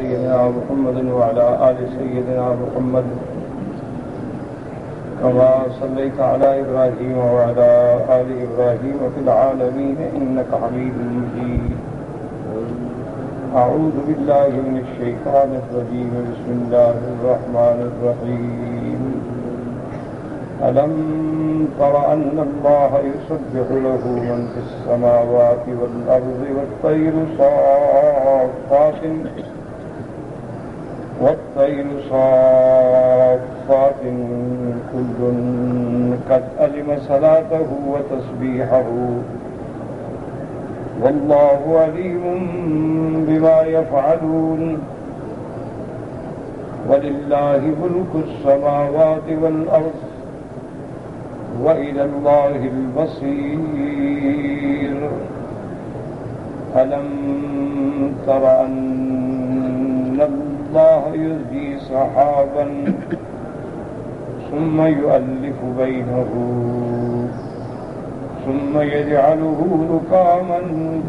سيدنا محمد وعلى آل سيدنا محمد كما صليت على إبراهيم وعلى آل إبراهيم في العالمين إنك حميد مجيد. أعوذ بالله من الشيطان الرجيم. بسم الله الرحمن الرحيم. ألم تر أن الله يسبح له من في السماوات والأرض والطير صافات كل قد علم صلاته وتسبيحه والله عليم بما يفعلون. ولله ملك السماوات والأرض وإلى الله المصير. ألم تر أن الله يزجي سحابا ثم يؤلف بينه ثم يجعله ركاما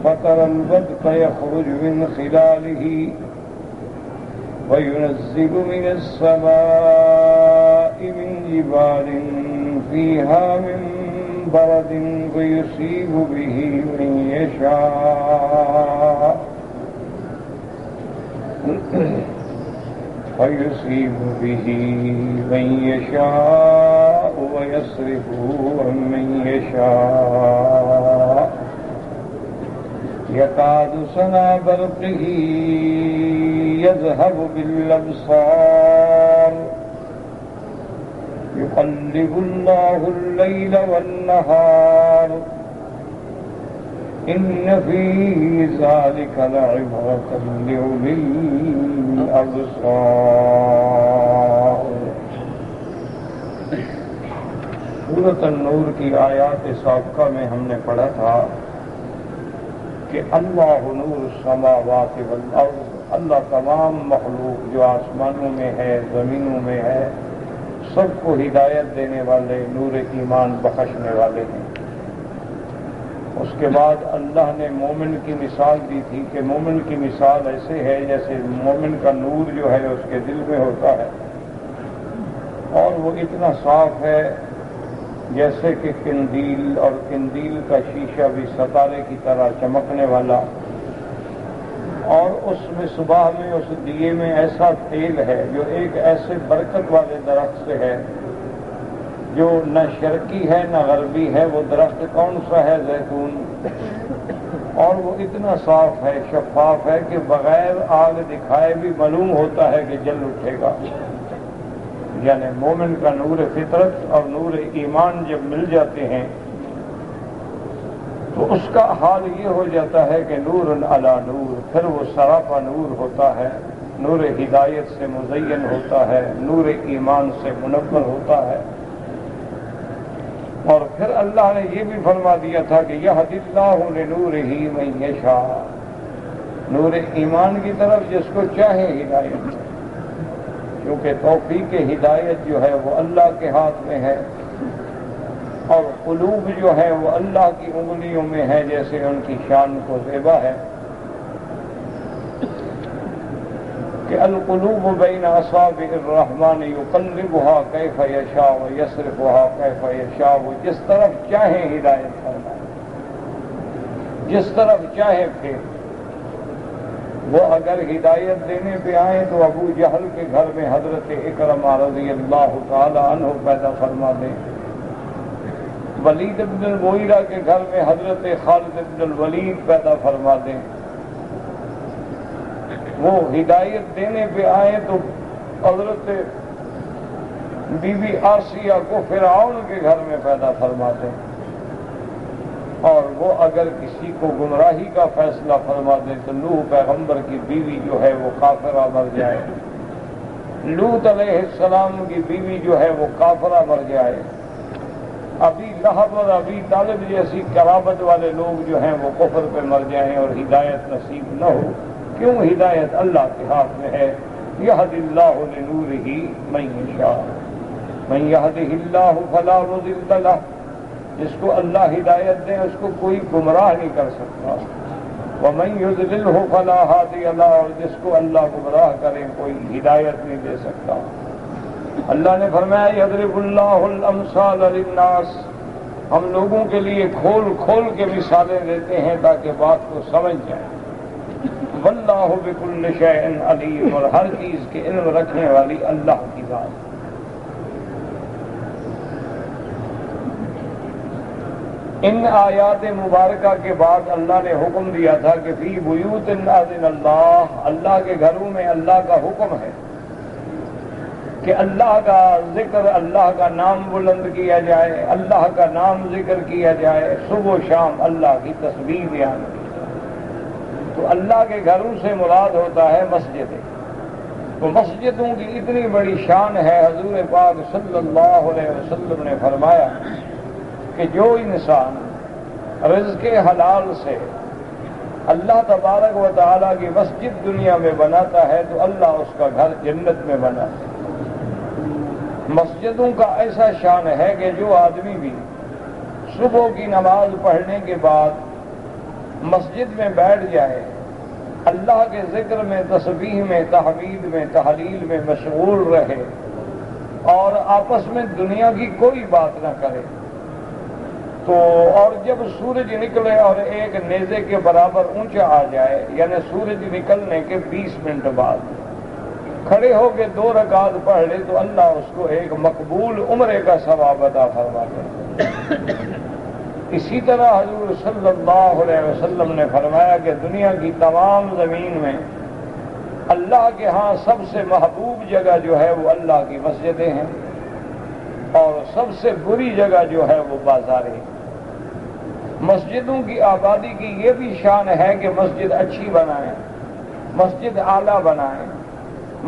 فترى الودق يخرج من خلاله وينزل من السماء من جبال فيها من برد فيصيب به من يشاء ويصرفه عن من يشاء. يكاد سنا برقه يذهب بالأبصار يقلب الله الليل والنهار إن في ذلك لعبرة لأولي الأبصار. سورۃ النور کی آیات سابقہ میں ہم نے پڑھا تھا کہ اللہ نور السماوات والارض، اللہ تمام مخلوق جو آسمانوں میں ہے زمینوں میں ہے سب کو ہدایت دینے والے، نور ایمان بخشنے والے ہیں. اس کے بعد اللہ نے مومن کی مثال دی تھی کہ مومن کی مثال ایسے ہے جیسے مومن کا نور جو ہے اس کے دل میں ہوتا ہے اور وہ اتنا صاف ہے جیسے کہ قندیل، اور قندیل کا شیشہ بھی ستارے کی طرح چمکنے والا. اور اس میں صبح میں اس دیے میں ایسا تیل ہے جو ایک ایسے برکت والے درخت سے ہے جو نہ شرقی ہے نہ غربی ہے. وہ درخت کون سا ہے؟ زیتون. اور وہ اتنا صاف ہے، شفاف ہے کہ بغیر آگ دکھائے بھی معلوم ہوتا ہے کہ جل اٹھے گا. یعنی مومن کا نور فطرت اور نور ایمان جب مل جاتے ہیں تو اس کا حال یہ ہو جاتا ہے کہ نور علی نور، پھر وہ سراپا نور ہوتا ہے، نور ہدایت سے مزین ہوتا ہے، نور ایمان سے منور ہوتا ہے. اور پھر اللہ نے یہ بھی فرما دیا تھا کہ یہدی اللہ لنورہ من یشاء، نور ایمان کی طرف جس کو چاہے ہدایت، کیونکہ توفیق ہدایت جو ہے وہ اللہ کے ہاتھ میں ہے اور قلوب جو ہے وہ اللہ کی انگلیوں میں ہے، جیسے ان کی شان کو زیبا ہے کہ القلوب بین اصابع الرحمن یقلبها کیف یشاء ویصرفها کیف یشاء. وہ جس طرف چاہے ہدایت فرمائے، جس طرف چاہے پھر. وہ اگر ہدایت دینے پہ آئیں تو ابو جہل کے گھر میں حضرت اکرمہ رضی اللہ تعالی عنہ پیدا فرما دیں، ولید بن المغیرہ کے گھر میں حضرت خالد بن الولید پیدا فرما دیں. وہ ہدایت دینے پہ آئے تو حضرت بی بی آسیہ کو فرعون کے گھر میں پیدا فرما دیں. اور وہ اگر کسی کو گمراہی کا فیصلہ فرما دیں تو نوح پیغمبر کی بیوی جو ہے وہ کافرہ مر جائے، لوط علیہ السلام کی بیوی جو ہے وہ کافرہ مر جائے، ابی لہب اور ابی طالب جیسی قرابت والے لوگ جو ہیں وہ کفر پہ مر جائیں اور ہدایت نصیب نہ ہو. کیوں؟ ہدایت اللہ کے ہاتھ میں ہے. یہدی اللہ لنورہ من یشاء من یہدہ اللہ فلا مضل لہ. جس کو اللہ ہدایت دے اس کو کوئی گمراہ نہیں کر سکتا. وَمَن يُضْلِلْهُ فَلَا هَادِيَ لَهُ، اور جس کو اللہ گمراہ کرے کوئی ہدایت نہیں دے سکتا۔ اللہ نے فرمایا یضرب اللہ الامثال للناس، ہم لوگوں کے لیے کھول کھول کے مثالیں دیتے ہیں تاکہ بات کو سمجھ جائیں۔ واللہ بکل شیء علیم، اور ہر چیز کے علم رکھنے والی اللہ کی ذات۔ ان آیات مبارکہ کے بعد اللہ نے حکم دیا تھا کہ فی بیوت اذن اللہ، اللہ کے گھروں میں اللہ کا حکم ہے کہ اللہ کا ذکر، اللہ کا نام بلند کیا جائے، اللہ کا نام ذکر کیا جائے، صبح و شام اللہ کی تسبیح بیان کی جائے۔ تو اللہ کے گھروں سے مراد ہوتا ہے مسجدیں۔ تو مسجدوں کی اتنی بڑی شان ہے، حضور پاک صلی اللہ علیہ وسلم نے فرمایا کہ جو انسان رزق حلال سے اللہ تبارک و تعالیٰ کی مسجد دنیا میں بناتا ہے تو اللہ اس کا گھر جنت میں بناتا ہے۔ مسجدوں کا ایسا شان ہے کہ جو آدمی بھی صبح کی نماز پڑھنے کے بعد مسجد میں بیٹھ جائے، اللہ کے ذکر میں، تسبیح میں، تحمید میں، تحلیل میں مشغول رہے اور آپس میں دنیا کی کوئی بات نہ کرے، تو اور جب سورج نکلے اور ایک نیزے کے برابر اونچا آ جائے، یعنی سورج نکلنے کے 20 منٹ بعد کھڑے ہو کے 2 رکعت پڑھ لے تو اللہ اس کو ایک مقبول عمرے کا ثواب عطا فرماتا ہے۔ اسی طرح حضور صلی اللہ علیہ وسلم نے فرمایا کہ دنیا کی تمام زمین میں اللہ کے ہاں سب سے محبوب جگہ جو ہے وہ اللہ کی مسجدیں ہیں، اور سب سے بری جگہ جو ہے وہ بازاریں ہیں۔ مسجدوں کی آبادی کی یہ بھی شان ہے کہ مسجد اچھی بنائیں، مسجد اعلیٰ بنائیں،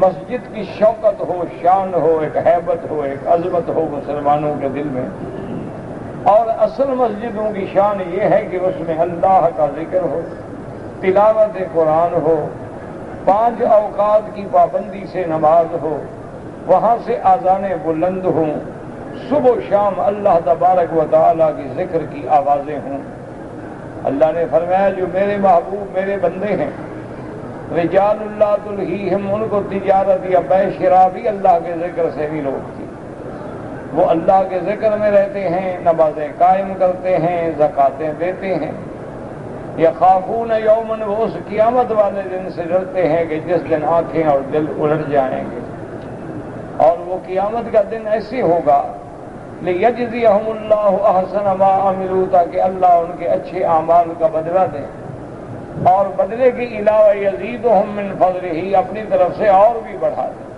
مسجد کی شوکت ہو، شان ہو، ایک ہیبت ہو، ایک عظمت ہو مسلمانوں کے دل میں۔ اور اصل مسجدوں کی شان یہ ہے کہ اس میں اللہ کا ذکر ہو، تلاوت قرآن ہو، 5 اوقات کی پابندی سے نماز ہو، وہاں سے اذانیں بلند ہوں، صبح و شام اللہ تبارک و تعالیٰ کی ذکر کی آوازیں ہوں۔ اللہ نے فرمایا جو میرے محبوب میرے بندے ہیں، رجال اللہ تلہیہم، ان کو تجارت یا بے شراء بھی اللہ کے ذکر سے نہیں روکتی۔ وہ اللہ کے ذکر میں رہتے ہیں، نمازیں قائم کرتے ہیں، زکاتیں دیتے ہیں۔ یخافون یومن، وہ اس قیامت والے دن سے ڈرتے ہیں کہ جس دن آنکھیں اور دل الٹ جائیں گے، اور وہ قیامت کا دن ایسے ہوگا لیجزیہم اللہ احسن ما عملوا، تاکہ اللہ ان کے اچھے اعمال کا بدلہ دے، اور بدلے کے علاوہ یزیدہم من فضلہ، اپنی طرف سے اور بھی بڑھا دے،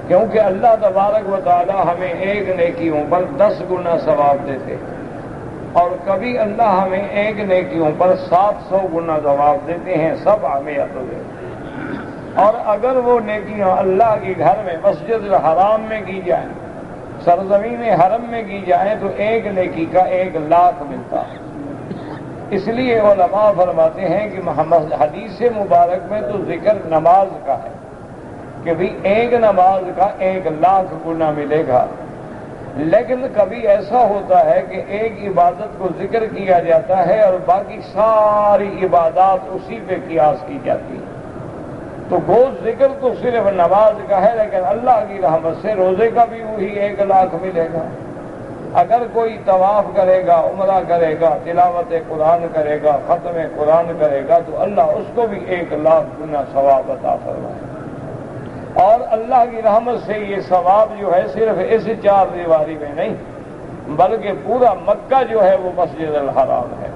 کیونکہ اللہ تبارک و تعالی ہمیں ایک نیکیوں پر 10 گنا ثواب دیتے، اور کبھی اللہ ہمیں ایک نیکیوں پر 700 گنا ثواب دیتے ہیں، 700۔ اور اگر وہ نیکیاں اللہ کے گھر میں مسجد الحرام میں کی جائیں، سرزمین حرم میں کی جائیں، تو ایک نیکی کا 1 لاکھ ملتا ہے۔ اس لیے علماء فرماتے ہیں کہ حدیث مبارک میں تو ذکر نماز کا ہے کہ بھی ایک نماز کا 1 لاکھ گنا ملے گا، لیکن کبھی ایسا ہوتا ہے کہ ایک عبادت کو ذکر کیا جاتا ہے اور باقی ساری عبادات اسی پہ قیاس کی جاتی ہے، تو گو ذکر تو صرف نماز کا ہے، لیکن اللہ کی رحمت سے روزے کا بھی وہی 1 لاکھ ملے گا۔ اگر کوئی طواف کرے گا، عمرہ کرے گا، تلاوت قرآن کرے گا، ختم قرآن کرے گا، تو اللہ اس کو بھی 1 لاکھ گنا ثواب عطا فرمائے گا۔ اور اللہ کی رحمت سے یہ ثواب جو ہے صرف اس 4 دیواری میں نہیں، بلکہ پورا مکہ جو ہے وہ مسجد الحرام ہے،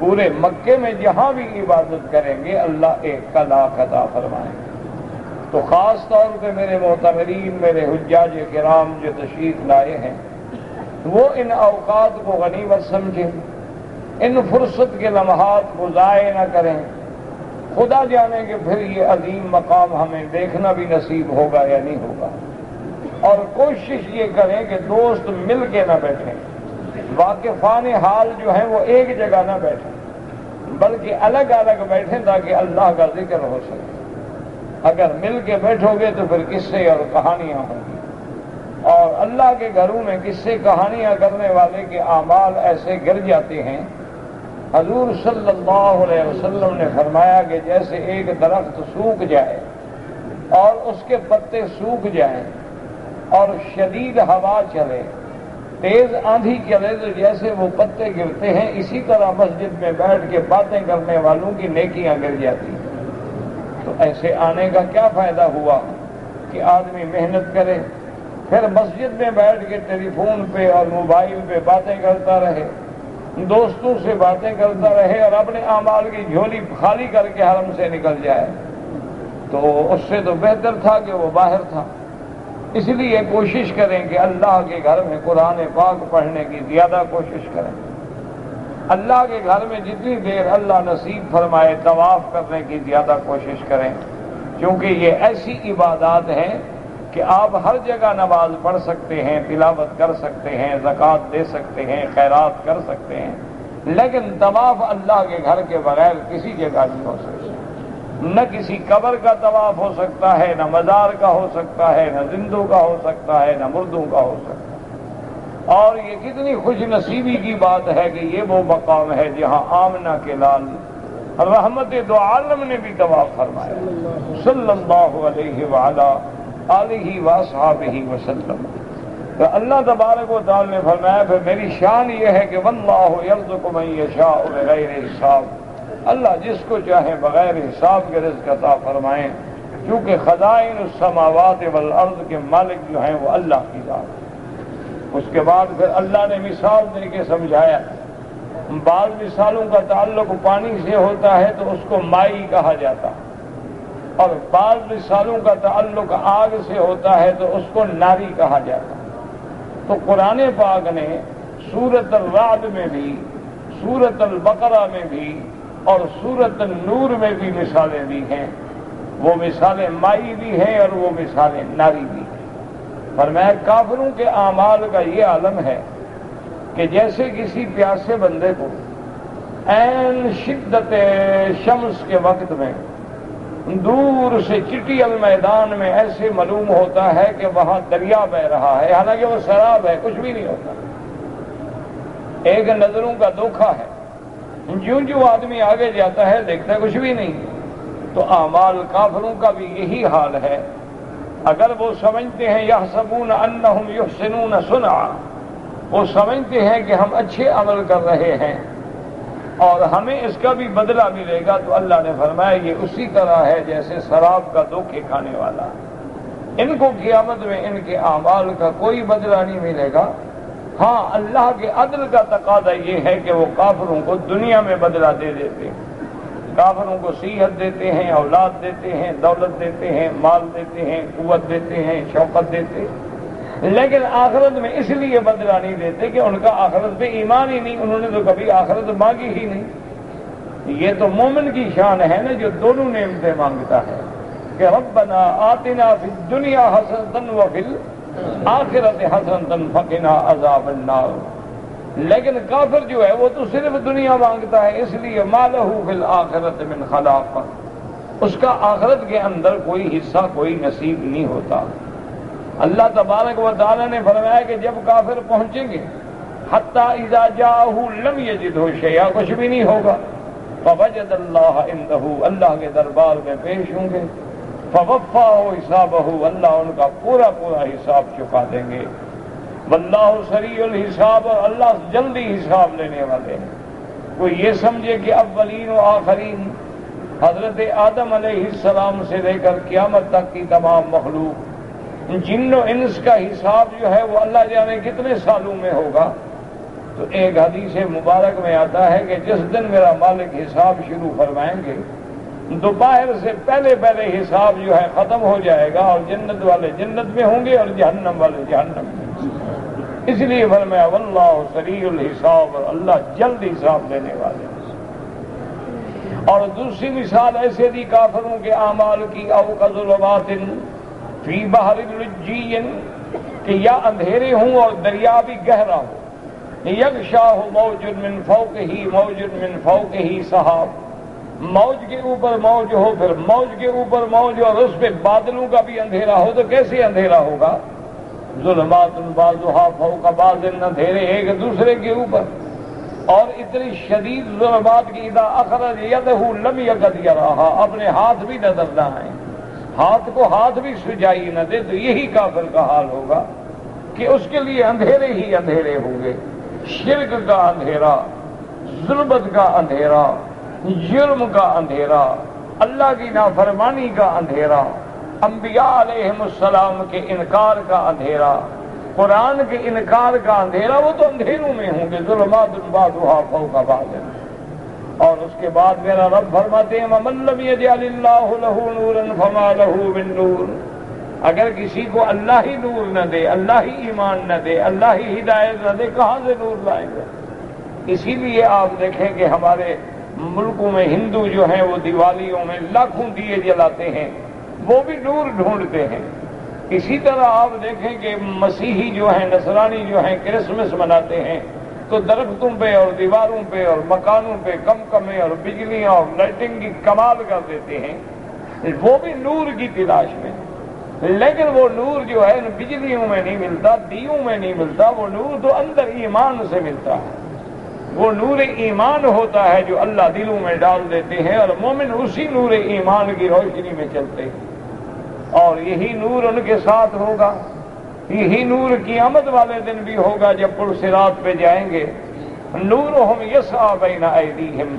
پورے مکے میں جہاں بھی عبادت کریں گے اللہ 1 لاکھ عطا فرمائیں گے۔ تو خاص طور پہ میرے معتمرین، میرے حجاج کرام جو تشریف لائے ہیں، وہ ان اوقات کو غنیمت سمجھیں، ان فرصت کے لمحات کو ضائع نہ کریں۔ خدا جانے کہ پھر یہ عظیم مقام ہمیں دیکھنا بھی نصیب ہوگا یا نہیں ہوگا۔ اور کوشش یہ کریں کہ دوست مل کے نہ بیٹھیں، واقفان حال جو ہیں وہ ایک جگہ نہ بیٹھیں، بلکہ الگ الگ بیٹھیں تاکہ اللہ کا ذکر ہو سکے۔ اگر مل کے بیٹھو گے تو پھر قصے اور کہانیاں ہوں گی، اور اللہ کے گھروں میں قصے کہانیاں کرنے والے کے اعمال ایسے گر جاتے ہیں حضور صلی اللہ علیہ وسلم نے فرمایا کہ جیسے ایک درخت سوکھ جائے اور اس کے پتے سوکھ جائیں اور شدید ہوا چلے، تیز آندھی چلے تو جیسے وہ پتے گرتے ہیں، اسی طرح مسجد میں بیٹھ کے باتیں کرنے والوں کی نیکیاں گر جاتی ہیں۔ تو ایسے آنے کا کیا فائدہ ہوا کہ آدمی محنت کرے، پھر مسجد میں بیٹھ کے ٹیلی فون پہ اور موبائل پہ باتیں کرتا رہے، دوستوں سے باتیں کرتا رہے اور اپنے اعمال کی جھولی خالی کر کے حرم سے نکل جائے، تو اس سے تو بہتر تھا کہ وہ باہر تھا۔ اس لیے کوشش کریں کہ اللہ کے گھر میں قرآن پاک پڑھنے کی زیادہ کوشش کریں، اللہ کے گھر میں جتنی دیر اللہ نصیب فرمائے طواف کرنے کی زیادہ کوشش کریں، کیونکہ یہ ایسی عبادات ہیں کہ آپ ہر جگہ نماز پڑھ سکتے ہیں، تلاوت کر سکتے ہیں، زکوٰۃ دے سکتے ہیں، خیرات کر سکتے ہیں، لیکن طواف اللہ کے گھر کے بغیر کسی جگہ نہیں ہو سکتا۔ نہ کسی قبر کا طواف ہو سکتا ہے، نہ مزار کا ہو سکتا ہے، نہ زندوں کا ہو سکتا ہے، نہ مردوں کا ہو سکتا ہے۔ اور یہ کتنی خوش نصیبی کی بات ہے کہ یہ وہ مقام ہے جہاں آمنہ کے لال رحمت دو عالم نے بھی طواف فرمایا صلی اللہ علیہ وعلا آلہ واصحابہ وسلم۔ تو اللہ تبارک و تعالی نے فرمایا پھر میری شان یہ ہے کہ واللہ یرزق من یشاء بغیر حساب، اللہ جس کو چاہے بغیر حساب کے رزق عطا فرمائیں، کیونکہ خزائن السماوات والارض کے مالک جو ہیں وہ اللہ کی ذات ہے۔ اس کے بعد پھر اللہ نے مثال دے کے سمجھایا، بعض مثالوں کا تعلق پانی سے ہوتا ہے تو اس کو مائی کہا جاتا ہے، اور بعض مثالوں کا تعلق آگ سے ہوتا ہے تو اس کو ناری کہا جاتا ہے۔ تو قرآن پاک نے سورۃ الرعد میں بھی، سورۃ البقرہ میں بھی اور سورۃ النور میں بھی مثالیں دی ہیں، وہ مثالیں مائی بھی ہیں اور وہ مثالیں ناری بھی ہیں۔ فرمایا کافروں کے اعمال کا یہ عالم ہے کہ جیسے کسی پیاسے بندے کو عین شدت شمس کے وقت میں دور سے چٹیل میدان میں ایسے معلوم ہوتا ہے کہ وہاں دریا بہ رہا ہے، حالانکہ وہ سراب ہے، کچھ بھی نہیں ہوتا، ایک نظروں کا دھوکہ ہے۔ جو آدمی آگے جاتا ہے دیکھتا ہے کچھ بھی نہیں۔ تو اعمال کافروں کا بھی یہی حال ہے، اگر وہ سمجھتے ہیں یحسبون انہم یحسنون صنعا، وہ سمجھتے ہیں کہ ہم اچھے عمل کر رہے ہیں اور ہمیں اس کا بھی بدلہ ملے گا، تو اللہ نے فرمایا یہ اسی طرح ہے جیسے شراب کا دھوکے کھانے والا، ان کو قیامت میں ان کے اعمال کا کوئی بدلہ نہیں ملے گا۔ ہاں اللہ کے عدل کا تقاضا یہ ہے کہ وہ کافروں کو دنیا میں بدلہ دے دیتے ہیں، کافروں کو صحت دیتے ہیں، اولاد دیتے ہیں، دولت دیتے ہیں، مال دیتے ہیں، قوت دیتے ہیں، شوقت دیتے ہیں، لیکن آخرت میں اس لیے بدلہ نہیں دیتے کہ ان کا آخرت پہ ایمان ہی نہیں، انہوں نے تو کبھی آخرت مانگی ہی نہیں۔ یہ تو مومن کی شان ہے نا جو دونوں نعمتیں مانگتا ہے کہ ربنا آتنا فی الدنیا حسنۃ وفی الآخرۃ حسنۃ فقنا عذاب النار۔ لیکن کافر جو ہے وہ تو صرف دنیا مانگتا ہے، اس لیے ما لہ فی الآخرۃ من خلاق، اس کا آخرت کے اندر کوئی حصہ کوئی نصیب نہیں ہوتا۔ اللہ تبارک و تعالی نے فرمایا کہ جب کافر پہنچیں گے حتی اذا جاءہ لم یجدہ شیئا، کچھ بھی نہیں ہوگا، فوجد اللہ عندہ، اللہ کے دربار میں پیش ہوں گے، فوفاہ حسابہ، اللہ ان کا پورا پورا حساب چکا دیں گے، واللہ سریع الحساب، اور اللہ جلدی حساب لینے والے ہیں۔ کوئی یہ سمجھے کہ اولین و آخرین حضرت آدم علیہ السلام سے لے کر قیامت تک کی تمام مخلوق، جن و انس کا حساب جو ہے وہ اللہ جانے کتنے سالوں میں ہوگا، تو ایک حدیث مبارک میں آتا ہے کہ جس دن میرا مالک حساب شروع فرمائیں گے دوپہر سے پہلے پہلے حساب جو ہے ختم ہو جائے گا، اور جنت والے جنت میں ہوں گے اور جہنم والے جہنم میں۔ اس لیے فرمایا واللہ سریع الحساب، اور اللہ جلد حساب لینے والے ہیں۔ اور دوسری مثال ایسے دی کافروں کے اعمال کی، او کظلمات فی بحر لجی، کہ یا اندھیرے ہوں اور دریا بھی گہرا ہو، یغشاہ موج من فوقہ موج من فوقہ سحاب، موج کے اوپر موج ہو، پھر موج کے اوپر موج، اور اس پہ بادلوں کا بھی اندھیرا ہو، تو کیسے اندھیرا ہوگا؟ ظلمات بعضھا فوق بعض، اندھیرے ایک دوسرے کے اوپر۔ اور اتنی شدید ظلمات کی اذا اخرج یدہ لم یکد یراھا، اپنے ہاتھ بھی نظر نہ آئے، ہاتھ کو ہاتھ بھی سجائی نہ دے، تو یہی کافر کا حال ہوگا کہ اس کے لیے اندھیرے ہی اندھیرے ہوں گے، شرک کا اندھیرا، ظلمت کا اندھیرا، جرم کا اندھیرا، اللہ کی نافرمانی کا اندھیرا، انبیاء علیہم السلام کے انکار کا اندھیرا، قرآن کے انکار کا اندھیرا، وہ تو اندھیروں میں ہوں گے، ظلمات بعضها فوق بعض۔ اور اس کے بعد میرا رب فرماتے ہیں وَمَن لَّمْ يَجْعَلِ اللَّهُ لَهُ نُورًا فَمَا لَهُ مِن نُّورٍ، اگر کسی کو اللہ ہی نور نہ دے، اللہ ہی ایمان نہ دے، اللہ ہی ہدایت نہ دے، کہاں سے نور لائیں گے؟ اسی لیے آپ دیکھیں کہ ہمارے ملکوں میں ہندو جو ہیں وہ دیوالیوں میں لاکھوں دیے جلاتے ہیں، وہ بھی نور ڈھونڈتے ہیں۔ اسی طرح آپ دیکھیں کہ مسیحی جو ہیں، نصرانی جو ہیں، کرسمس مناتے ہیں تو درختوں پہ اور دیواروں پہ اور مکانوں پہ کم کمیں اور بجلیاں اور لائٹنگ کی کمال کر دیتے ہیں، وہ بھی نور کی تلاش میں۔ لیکن وہ نور جو ہے بجلیوں میں نہیں ملتا، دیوں میں نہیں ملتا، وہ نور تو اندر ایمان سے ملتا ہے۔ وہ نور ایمان ہوتا ہے جو اللہ دلوں میں ڈال دیتے ہیں، اور مومن اسی نور ایمان کی روشنی میں چلتے ہیں، اور یہی نور ان کے ساتھ ہوگا، یہی نور قیامت والے دن بھی ہوگا جب پل صراط پہ جائیں گے۔ نورہم یسعی بین ایدیہم،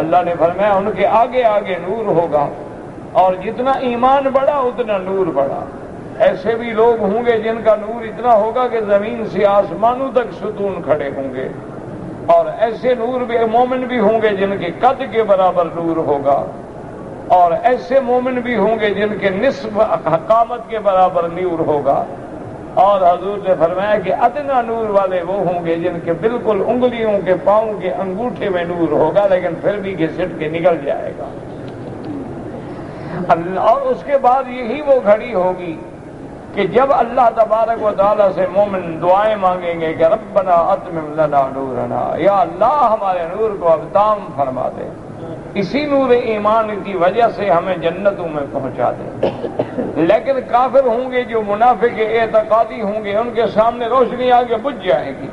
اللہ نے فرمایا ان کے آگے آگے نور ہوگا، اور جتنا ایمان بڑھا اتنا نور بڑھا۔ ایسے بھی لوگ ہوں گے جن کا نور اتنا ہوگا کہ زمین سے آسمانوں تک ستون کھڑے ہوں گے، اور ایسے نور بھی مومن بھی ہوں گے جن کے قد کے برابر نور ہوگا، اور ایسے مومن بھی ہوں گے جن کے نصف قامت کے برابر نور ہوگا۔ اور حضور نے فرمایا کہ ادنا نور والے وہ ہوں گے جن کے بالکل انگلیوں کے پاؤں کے انگوٹھے میں نور ہوگا، لیکن پھر بھی گھسٹ کے نکل جائے گا۔ اور اس کے بعد یہی وہ گھڑی ہوگی کہ جب اللہ تبارک و تعالیٰ سے مومن دعائیں مانگیں گے کہ ربنا اتمم لنا نورنا، یا اللہ ہمارے نور کو اب تام فرما دے، اسی نور ایمان کی وجہ سے ہمیں جنتوں میں پہنچا دے۔ لیکن کافر ہوں گے جو منافق اعتقادی ہوں گے، ان کے سامنے روشنی آگے بجھ جائے گی۔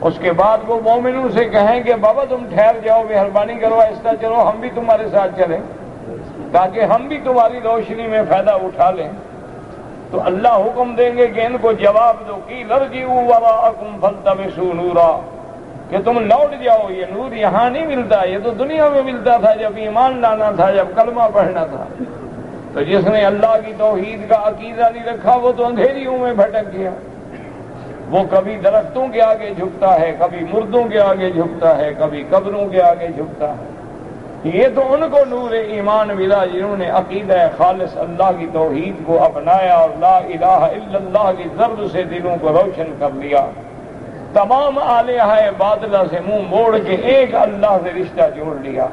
اس کے بعد وہ مومنوں سے کہیں گے بابا تم ٹھہر جاؤ، مہربانی کرو، ایسا چلو ہم بھی تمہارے ساتھ چلیں تاکہ ہم بھی تمہاری روشنی میں فائدہ اٹھا لیں۔ تو اللہ حکم دیں گے کہ ان کو جواب دو کہ ارجعوا وراءکم فالتمسوا نورا، کہ تم لوٹ جاؤ، یہ نور یہاں نہیں ملتا، یہ تو دنیا میں ملتا تھا جب ایمان لانا تھا، جب کلمہ پڑھنا تھا۔ تو جس نے اللہ کی توحید کا عقیدہ نہیں رکھا وہ تو اندھیریوں میں بھٹک گیا، وہ کبھی درختوں کے آگے جھکتا ہے، کبھی مردوں کے آگے جھکتا ہے، کبھی قبروں کے آگے جھکتا ہے۔ یہ تو ان کو نور ایمان ملا جنہوں نے عقیدہ خالص اللہ کی توحید کو اپنایا اور لا الہ الا اللہ کی ضرب سے دلوں کو روشن کر لیا، تمام آلیہ باطلہ سے منہ موڑ کے ایک اللہ سے رشتہ جوڑ لیا۔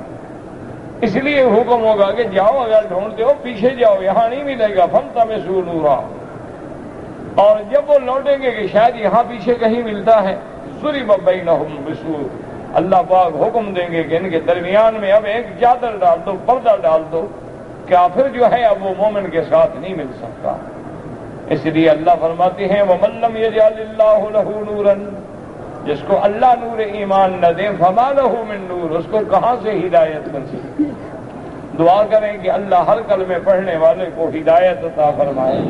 اس لیے حکم ہوگا کہ جاؤ، اگر ڈھونڈتے ہو پیچھے جاؤ، یہاں نہیں ملے گا، فالتمسوا نورا۔ اور جب وہ لوٹیں گے کہ شاید یہاں پیچھے کہیں ملتا ہے، ضرب بینہم بسور، اللہ پاک حکم دیں گے کہ ان کے درمیان میں اب ایک چادر ڈال دو، پردہ ڈال دو، کافر جو ہے اب وہ مومن کے ساتھ نہیں مل سکتا۔ اس لیے اللہ فرماتے ہیں وَمَن لَّمْ يَجْعَلِ اللَّهُ لَهُ نُورًا، جس کو اللہ نور ایمان نہ دے فَمَا لَهُ مِن نور، اس کو کہاں سے ہدایت ملے؟ دعا کریں کہ اللہ ہر کلمے پڑھنے والے کو ہدایت عطا فرمائے۔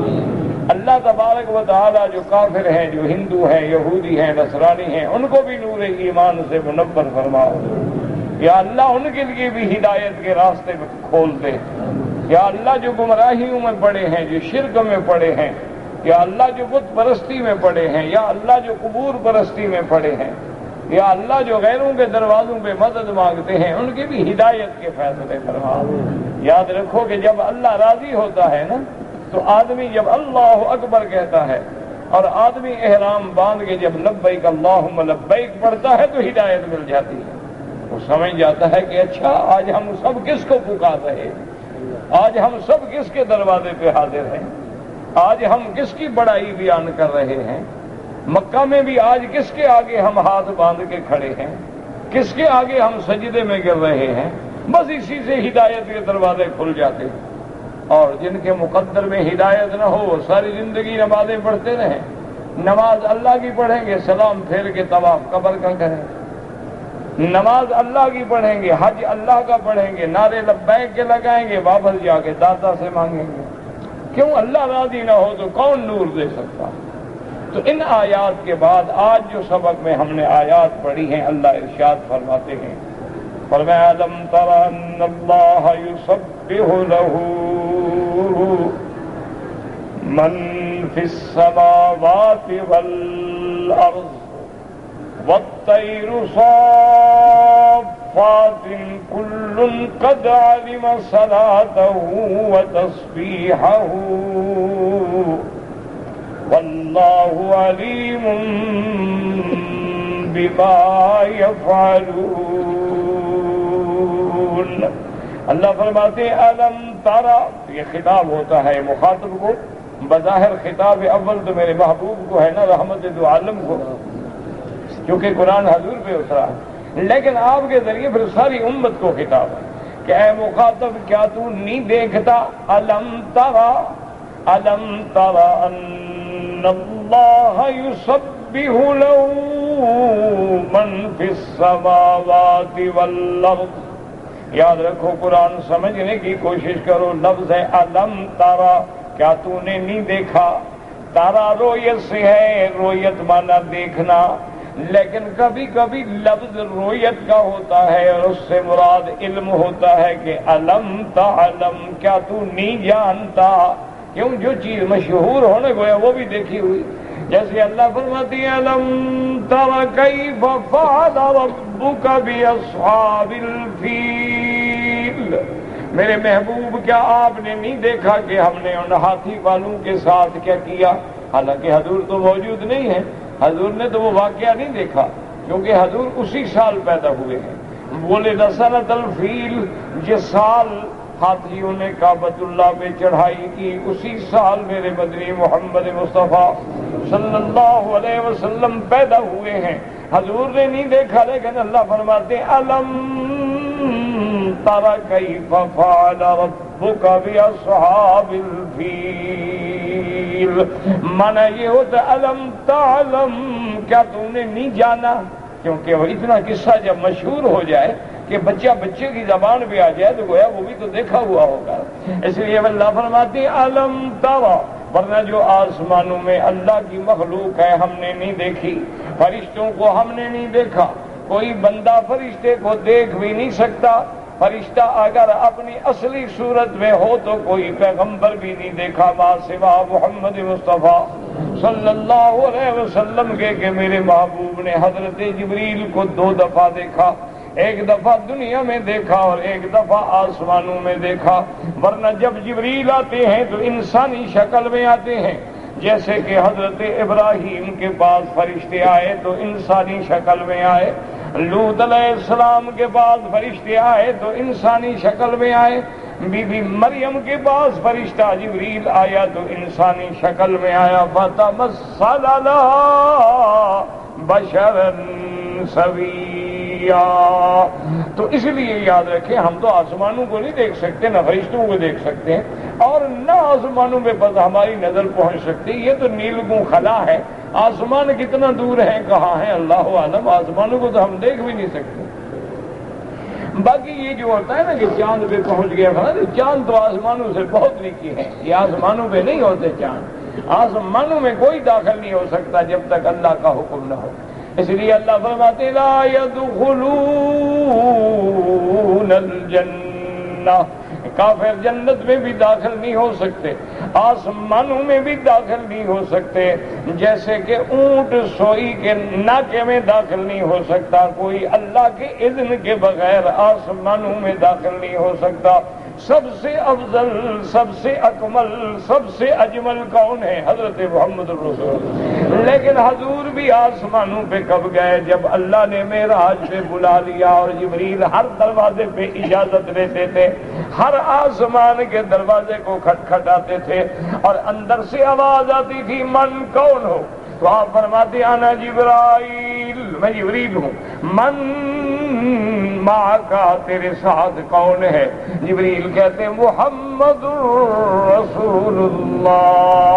اللہ تبارک و تعالی جو کافر ہیں، جو ہندو ہیں، یہودی ہیں، نصرانی ہیں، ان کو بھی نور ایمان سے منور فرماؤ۔ یا اللہ ان کے لیے بھی ہدایت کے راستے میں کھول دے۔ یا اللہ جو گمراہیوں میں پڑے ہیں، جو شرک میں پڑے ہیں، یا اللہ جو بت پرستی میں پڑے ہیں، یا اللہ جو قبور پرستی میں پڑے ہیں، یا اللہ جو غیروں کے دروازوں پہ مدد مانگتے ہیں، ان کی بھی ہدایت کے فیصلے فرما۔ یاد رکھو کہ جب اللہ راضی ہوتا ہے نا تو آدمی جب اللہ اکبر کہتا ہے اور آدمی احرام باندھ کے جب لبیک اللہم لبیک پڑھتا ہے تو ہدایت مل جاتی ہے۔ وہ سمجھ جاتا ہے کہ اچھا آج ہم سب کس کو پکار رہے ہیں، آج ہم سب کس کے دروازے پہ حاضر ہیں، آج ہم کس کی بڑائی بیان کر رہے ہیں، مکہ میں بھی آج کس کے آگے ہم ہاتھ باندھ کے کھڑے ہیں، کس کے آگے ہم سجدے میں گر رہے ہیں۔ بس اسی سے ہدایت کے دروازے کھل جاتے ہیں۔ اور جن کے مقدر میں ہدایت نہ ہو وہ ساری زندگی نمازیں پڑھتے رہیں، نماز اللہ کی پڑھیں گے، سلام پھیر کے طواف قبر کا کریں، نماز اللہ کی پڑھیں گے، حج اللہ کا پڑھیں گے، نعرے لبیک کے لگائیں گے، واپس جا کے داتا سے مانگیں گے۔ کیوں؟ اللہ راضی نہ ہو تو کون نور دے سکتا؟ تو ان آیات کے بعد آج جو سبق میں ہم نے آیات پڑھی ہیں، اللہ ارشاد فرماتے ہیں، فرمایا الم تر ان اللہ یسبح لہ من فی السماوات والارض والطیر صافات کل قد علم صلاته وتسبیحه واللہ علیم بما یفعلون۔ اللہ فرماتے ہیں الم ترى، یہ خطاب ہوتا ہے مخاطب کو، بظاہر خطاب اول تو میرے محبوب کو ہے نا، رحمت دو عالم کو، کیونکہ قرآن حضور پہ اترا ہے، لیکن آپ کے ذریعے پھر ساری امت کو خطاب ہے کہ اے مخاطب کیا تو نہیں دیکھتا؟ الم ترى ان اللہ یسبح لہ من فی السماوات والارض۔ یاد رکھو، قرآن سمجھنے کی کوشش کرو، لفظ ہے الم ترى، کیا تو نے نہیں دیکھا؟ تارا رویت سے ہے، رویت مانا دیکھنا، لیکن کبھی کبھی لفظ رویت کا ہوتا ہے اور اس سے مراد علم ہوتا ہے کہ الم تعلم، کیا تو نہیں جانتا؟ کیوں؟ جو چیز مشہور ہونے کو ہے وہ بھی دیکھی ہوئی، جیسے اللہ فرماتی ہے الم تر کیف فعل ربک باصحاب الفیل، میرے محبوب کیا آپ نے نہیں دیکھا کہ ہم نے ان ہاتھی والوں کے ساتھ کیا کیا؟ حالانکہ حضور تو موجود نہیں ہے، حضور نے تو وہ واقعہ نہیں دیکھا، کیونکہ حضور اسی سال پیدا ہوئے ہیں۔ بولے سنۃ الفیل، جس سال ہاتھیوں نے کعبۃ اللہ پہ چڑھائی کی، اسی سال میرے مدنی محمد مصطفیٰ صلی اللہ علیہ وسلم پیدا ہوئے ہیں۔ حضور نے نہیں دیکھا، لیکن اللہ فرماتے ہیں الم تر کیف فعل ربک باصحاب الفیل، مانا یہ ہوتا الم تعلم، کیا تم نے نہیں جانا؟ کیونکہ وہ اتنا قصہ جب مشہور ہو جائے کہ بچہ بچے کی زبان پہ آ جائے تو گویا وہ بھی تو دیکھا ہوا ہوگا، اس لیے اللہ فرماتے ہیں الم ترى، ورنہ جو آسمانوں میں اللہ کی مخلوق ہے ہم نے نہیں دیکھی، فرشتوں کو ہم نے نہیں دیکھا، کوئی بندہ فرشتے کو دیکھ بھی نہیں سکتا، فرشتہ اگر اپنی اصلی صورت میں ہو تو کوئی پیغمبر بھی نہیں دیکھا ما سوا محمد مصطفیٰ صلی اللہ علیہ وسلم کے، کہ میرے محبوب نے حضرت جبریل کو 2 دفعہ دیکھا، ایک دفعہ دنیا میں دیکھا اور ایک دفعہ آسمانوں میں دیکھا، ورنہ جب جبریل آتے ہیں تو انسانی شکل میں آتے ہیں، جیسے کہ حضرت ابراہیم کے پاس فرشتے آئے تو انسانی شکل میں آئے، لوط علیہ السلام کے پاس فرشتے آئے تو انسانی شکل میں آئے، بی بی مریم کے پاس فرشتہ جبریل آیا تو انسانی شکل میں آیا، فتمثل لها بشرا سویا۔ تو اس لیے یاد رکھیں، ہم تو آسمانوں کو نہیں دیکھ سکتے، نہ فرشتوں کو دیکھ سکتے ہیں، اور نہ آسمانوں پہ بس ہماری نظر پہنچ سکتی، یہ تو نیلگوں خلا ہے، آسمان کتنا دور ہے، کہاں ہے اللہ عالم، آسمانوں کو تو ہم دیکھ بھی نہیں سکتے۔ باقی یہ جو ہوتا ہے نا کہ چاند پہ پہنچ گیا، چاند تو آسمانوں سے بہت نیچے ہے، یہ آسمانوں پہ نہیں ہوتے چاند، آسمانوں میں کوئی داخل نہیں ہو سکتا جب تک اللہ کا حکم نہ ہو، اس لیے اللہ فرماتے لا يدخلون الجنہ، کافر جنت میں بھی داخل نہیں ہو سکتے، آسمانوں میں بھی داخل نہیں ہو سکتے، جیسے کہ اونٹ سوئی کے ناکے میں داخل نہیں ہو سکتا، کوئی اللہ کے اذن کے بغیر آسمانوں میں داخل نہیں ہو سکتا۔ سب سے افضل، سب سے اکمل، سب سے اجمل کون ہے؟ حضرت محمد رسول، لیکن حضور بھی آسمانوں پہ کب گئے؟ جب اللہ نے معراج پہ بلا لیا، اور جبریل ہر دروازے پہ اجازت لیتے تھے، ہر آسمان کے دروازے کو کھٹکھٹاتے تھے، اور اندر سے آواز آتی تھی من کون ہو؟ تو آپ فرماتے انا جبرائیل، میں جبریل ہوں، من ماں کا، تیرے ساتھ کون ہے؟ جبریل کہتے ہیں محمد رسول اللہ۔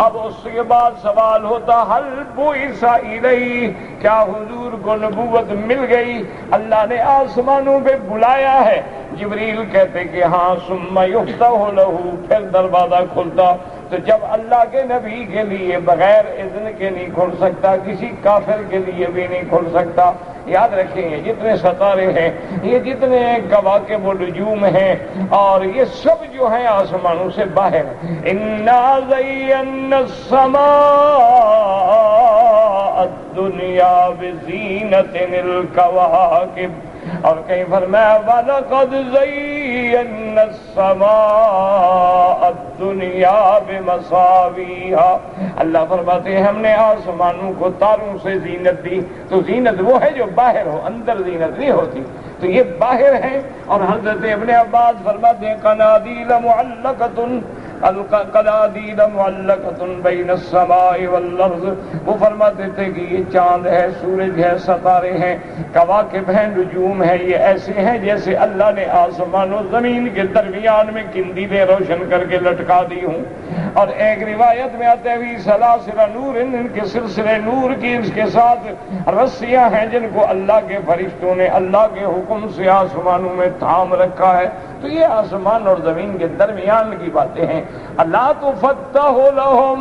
اب اس کے بعد سوال ہوتا حل بعث الیہ، کیا حضور کو نبوت مل گئی؟ اللہ نے آسمانوں پہ بلایا ہے؟ جبریل کہتے کہ ہاں، ثم یفتح لہ، پھر دروازہ کھلتا۔ تو جب اللہ کے نبی کے لیے بغیر اذن کے نہیں کھل سکتا، کسی کافر کے لیے بھی نہیں کھل سکتا۔ یاد رکھیں، یہ جتنے ستارے ہیں، یہ جتنے کواکب و نجوم ہیں، اور یہ سب جو ہیں آسمانوں سے باہر۔ انا زینا السماء الدنیا بزینۃ الکواکب، اور کہیں فرمایا وَلَقَدْ زَيَّنَّا السَّمَاءَ الدُّنْيَا بِمَصَابِيحَ، اللہ فرماتے ہیں ہم نے آسمانوں کو تاروں سے زینت دی۔ تو زینت وہ ہے جو باہر ہو، اندر زینت نہیں ہوتی۔ تو یہ باہر ہیں، اور حضرت ابن عباس فرماتے ہیں قنادیل معلقۃ، القنادیل معلقۃ بین السماء والارض، وہ فرماتے تھے کہ یہ چاند ہے، سورج ہے، ستارے ہیں، کواکب ہیں، نجوم ہیں، یہ ایسے ہیں جیسے اللہ نے آسمان و زمین کے درمیان میں قندیلیں روشن کر کے لٹکا دی ہوں۔ اور ایک روایت میں آتا ہے سلاسل نور، ان کے سلسلے نور کی اس کے ساتھ رسیاں ہیں جن کو اللہ کے فرشتوں نے اللہ کے حکم سے آسمانوں میں تھام رکھا ہے۔ تو یہ آسمان اور زمین کے درمیان کی باتیں ہیں۔ اللہ تفتح لهم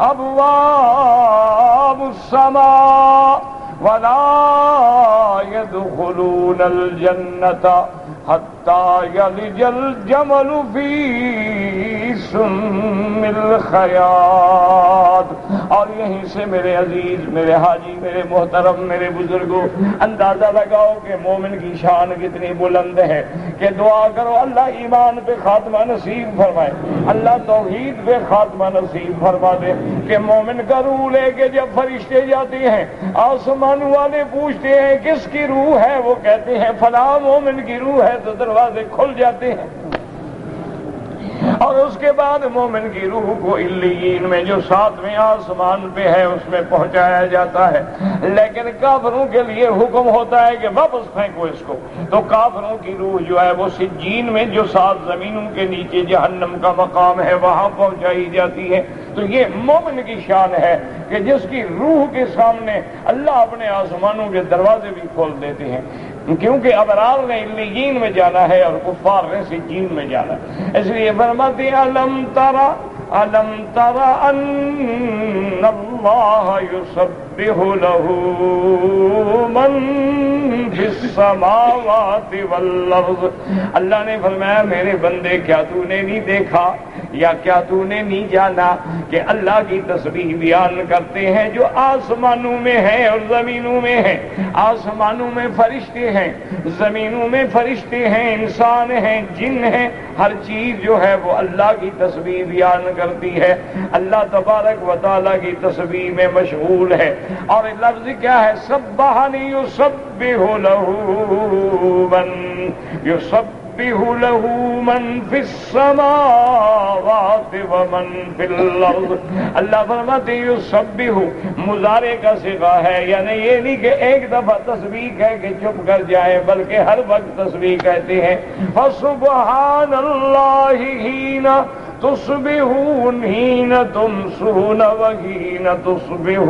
ابواب السماء ولا يدخلون الجنة حتى يلج الجمل في سم الخياط۔ اور یہیں سے میرے عزیز، میرے حاجی، میرے محترم، میرے بزرگوں، اندازہ لگاؤ کہ مومن کی شان کتنی بلند ہے، کہ دعا کرو اللہ ایمان پہ خاتمہ نصیب فرمائے، اللہ توحید پہ خاتمہ نصیب فرما دے، کہ مومن کا روح لے کے جب فرشتے جاتے ہیں، آسمان والے پوچھتے ہیں کس کی روح ہے، وہ کہتے ہیں فلاں مومن کی روح ہے، تو دروازے کھل جاتے ہیں۔ اور اس کے بعد مومن کی روح کو علیین میں جو 7ویں آسمان پہ ہے اس میں پہنچایا جاتا ہے۔ لیکن کافروں کے لیے حکم ہوتا ہے کہ واپس پھینکو اس کو۔ تو کافروں کی روح جو ہے وہ سجین میں جو 7 زمینوں کے نیچے جہنم کا مقام ہے وہاں پہنچائی جاتی ہے۔ تو یہ مومن کی شان ہے کہ جس کی روح کے سامنے اللہ اپنے آسمانوں کے دروازے بھی کھول دیتے ہیں، کیونکہ ابرار نے علیین میں جانا ہے اور کفار نے سجین میں جانا ہے۔ اس لیے فرماتے ہیں الم تر ان اللہ یسبح له من فی السماوات والارض، اللہ نے فرمایا میرے بندے کیا تو نے نہیں دیکھا یا کیا تو نے نہیں جانا کہ اللہ کی تسبیح بیان کرتے ہیں جو آسمانوں میں ہے اور زمینوں میں ہے۔ آسمانوں میں فرشتے ہیں، زمینوں میں فرشتے ہیں، انسان ہیں، جن ہیں، ہر چیز جو ہے وہ اللہ کی تسبیح بیان کرتی ہے، اللہ تبارک و تعالیٰ کی تسبیح میں مشغول ہے۔ اور لفظ کیا ہے؟ سبحانی یسبح له من فی السماوات ومن فی الارض، اللہ فرماتے ہیں یسبح مضارع کا صیغہ ہے، یعنی یہ نہیں کہ ایک دفعہ تسبیح کہہ کے چپ کر جائیں بلکہ ہر وقت تسبیح کہتے ہیں۔ فسبحان اللہ حین تصبحون حین تمسون وحین تصبحون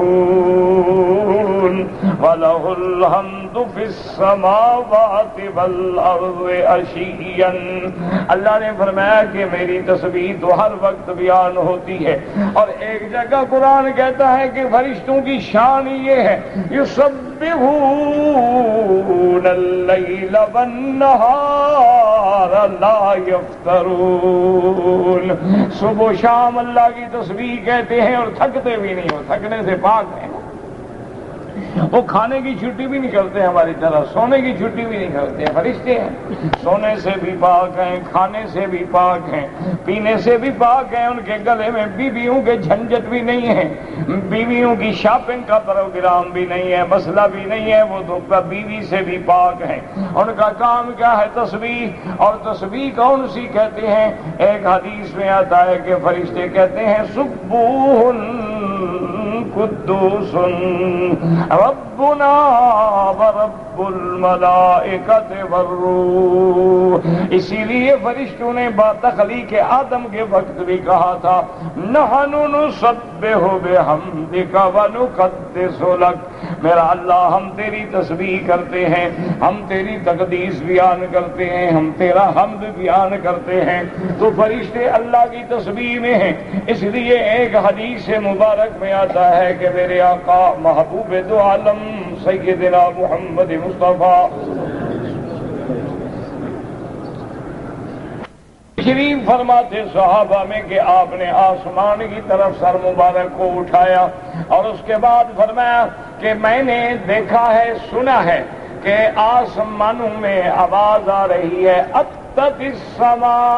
وَلَهُ الْحَمْدُ فِي السَّمَاوَاتِ وَالْأَرْضِ عَشِيًّا، اللہ نے فرمایا کہ میری تسبیح تو ہر وقت بیان ہوتی ہے۔ اور ایک جگہ قرآن کہتا ہے کہ فرشتوں کی شان یہ ہے يُسَبِّحُونَ اللَّيْلَ وَالنَّهَارَ لَا يَفْتَرُونَ، صبح و شام اللہ کی تسبیح کہتے ہیں اور تھکتے بھی نہیں ہو، تھکنے سے پاک ہیں۔ وہ کھانے کی چھٹی بھی نہیں کرتے ہماری طرح، سونے کی چھٹی بھی نہیں کرتے ہیں، فرشتے ہیں، سونے سے بھی پاک ہیں، کھانے سے بھی پاک ہیں، پینے سے بھی پاک ہیں، ان کے گلے میں بیویوں کے جھنجٹ بھی نہیں ہے، بیویوں کی شاپنگ کا پروگرام بھی نہیں ہے، مسئلہ بھی نہیں ہے، وہ تو بیوی سے بھی پاک ہیں۔ ان کا کام کیا ہے؟ تسبیح۔ اور تسبیح کون سی کہتے ہیں؟ ایک حدیث میں آتا ہے کہ فرشتے کہتے ہیں سبوح قدوس ربنا ورب الملائکۃ والروح. اسی لیے فرشتوں نے تخلیق آدم کے وقت بھی کہا تھا نحن نسبح بحمدک ونقدس لک. میرا اللہ ہم تیری تسبیح کرتے ہیں، ہم تیری تقدیس بیان کرتے ہیں، ہم تیرا حمد بیان کرتے ہیں. تو فرشتے اللہ کی تسبیح میں ہیں. اس لیے ایک حدیث مبارک میں آتا ہے کہ میرے آقا محبوب دو عالم سیدنا محمد مصطفیٰ تشریف فرماتے صحابہ میں کہ آپ نے آسمان کی طرف سر مبارک کو اٹھایا اور اس کے بعد فرمایا کہ میں نے دیکھا ہے، سنا ہے کہ آسمانوں میں آواز آ رہی ہے اتت السماء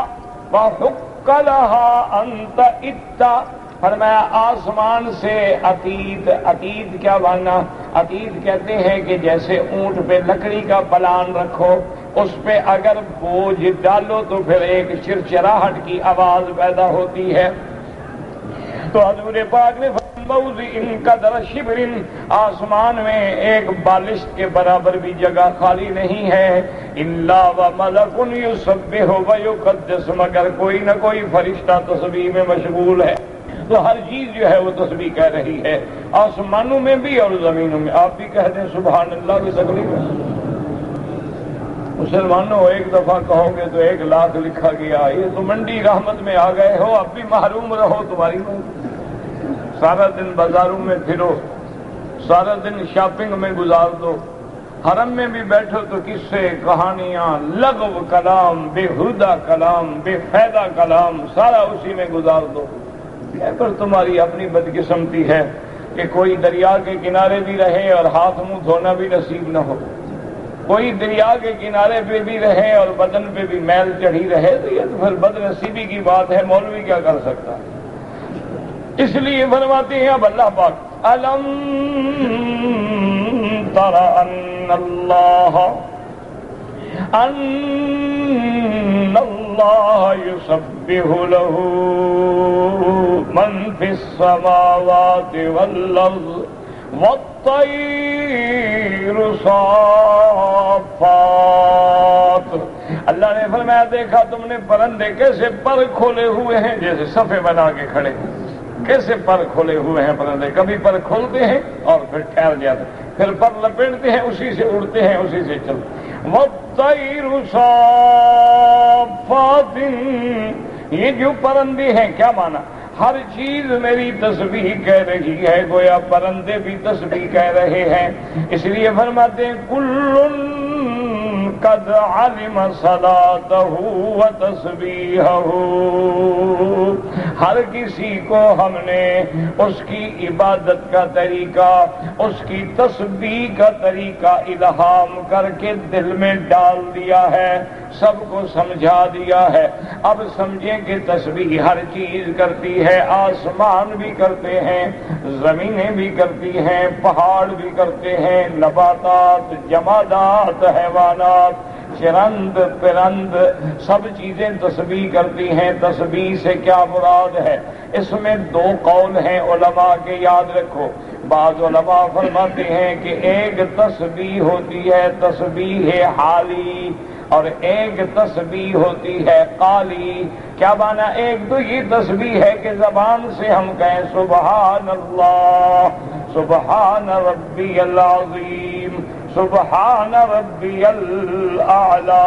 وحق لها انت اتا. فرمایا آسمان سے عتید. عتید کیا معنی؟ عتید کہتے ہیں کہ جیسے اونٹ پہ لکڑی کا پلان رکھو، اس پہ اگر بوجھ ڈالو تو پھر ایک چرچراہٹ کی آواز پیدا ہوتی ہے. تو حضور پاک نے ان قدر شبر، آسمان میں ایک بالشت کے برابر بھی جگہ خالی نہیں ہے. الا وملک یسبح ویقدس، مگر کوئی نہ کوئی فرشتہ تسبیح میں مشغول ہے. تو ہر چیز جو ہے وہ تسبیح کہہ رہی ہے، آسمانوں میں بھی اور زمینوں میں. آپ بھی کہہ دیں سبحان اللہ کی تکلیف ہے. مسلمانوں ایک دفعہ کہو گے تو 1,00,000 لکھا گیا. یہ تو منڈی رحمت میں آ گئے ہو، اب بھی محروم رہو تمہاری مرضی. سارا دن بازاروں میں پھرو، سارا دن شاپنگ میں گزار دو، حرم میں بھی بیٹھو تو قصے کہانیاں لغو کلام بےہودہ کلام بے فائدہ کلام سارا اسی میں گزار دو. پر تمہاری اپنی بدقسمتی ہے کہ کوئی دریا کے کنارے بھی رہے اور ہاتھ منہ دھونا بھی نصیب نہ ہو، کوئی دریا کے کنارے پہ بھی رہے اور بدن پہ بھی میل چڑھی رہے، تو یہ تو پھر بد نصیبی کی بات ہے. مولوی کیا کر سکتا ہے؟ اس لیے فرماتے ہیں اب اللہ پاک الم تر ان اللہ یسبح له من فی السماوات والارض والطیر صافات. اللہ نے فرمایا دیکھا تم نے پرندے کیسے پر کھولے ہوئے ہیں، جیسے صفے بنا کے کھڑے، کیسے پر کھولے ہوئے ہیں پرندے. کبھی پر کھولتے ہیں اور پھر ٹھہر جاتے ہیں، پھر پر لپیٹتے ہیں، اسی سے اڑتے ہیں، اسی سے چلتے. والطیر صافات، یہ جو پرندے ہیں کیا مانا؟ ہر چیز میری تسبیح کہہ رہی ہے، گویا پرندے بھی تسبیح کہہ رہے ہیں. اس لیے فرماتے ہیں کل قد علم صلاتہ وتسبیحہ، ہر کسی کو ہم نے اس کی عبادت کا طریقہ، اس کی تسبیح کا طریقہ الہام کر کے دل میں ڈال دیا ہے، سب کو سمجھا دیا ہے. اب سمجھیں کہ تسبیح ہر چیز کرتی ہے، آسمان بھی کرتے ہیں، زمینیں بھی کرتی ہیں، پہاڑ بھی کرتے ہیں، نباتات، جمادات، حیوانات، چرند پرند، سب چیزیں تسبیح کرتی ہیں. تسبیح سے کیا مراد ہے؟ اس میں 2 قول ہیں علماء کے، یاد رکھو. بعض علماء فرماتے ہیں کہ ایک تسبیح ہوتی ہے تسبیح حالی اور ایک تسبیح ہوتی ہے قالی. کیا مانا؟ ایک تو یہ تسبیح ہے کہ زبان سے ہم کہیں سبحان اللہ، سبحان ربی العظیم، سبحان ربی الاعلی،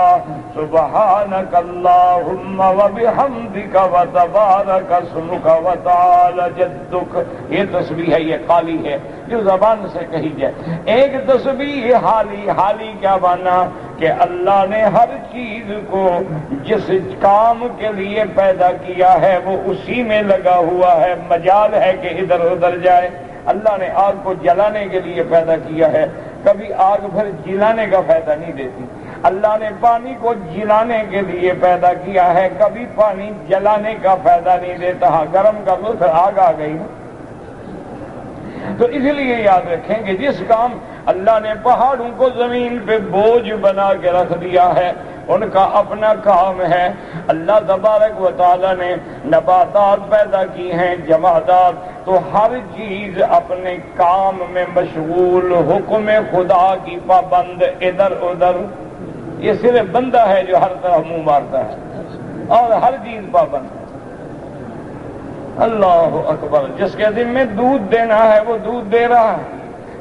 سبحانک اللہم وبحمدک وتبارک اسمک وتعالی جدک. یہ تسبیح ہے، یہ قالی ہے جو زبان سے کہی جائے. ایک تسبیح حالی. حالی کیا مانا؟ کہ اللہ نے ہر چیز کو جس کام کے لیے پیدا کیا ہے وہ اسی میں لگا ہوا ہے، مجال ہے کہ ادھر ادھر جائے. اللہ نے آگ کو جلانے کے لیے پیدا کیا ہے، کبھی آگ پھر جلانے کا فائدہ نہیں دیتی. اللہ نے پانی کو جلانے کے لیے پیدا کیا ہے، کبھی پانی جلانے کا فائدہ نہیں دیتا. ہاں گرم کر لو پھر آگ آ گئی. تو اس لیے یاد رکھیں کہ جس کام اللہ نے پہاڑوں کو زمین پہ بوجھ بنا کے رکھ دیا ہے ان کا اپنا کام ہے. اللہ تبارک و تعالی نے نباتات پیدا کی ہیں، جمادات، تو ہر چیز اپنے کام میں مشغول، حکم خدا کی پابند، ادھر ادھر۔ یہ صرف بندہ ہے جو ہر طرف منہ مارتا ہے اور ہر چیز پابند ہے۔ اللہ اکبر۔ جس کے ذمے دودھ دینا ہے وہ دودھ دے رہا ہے،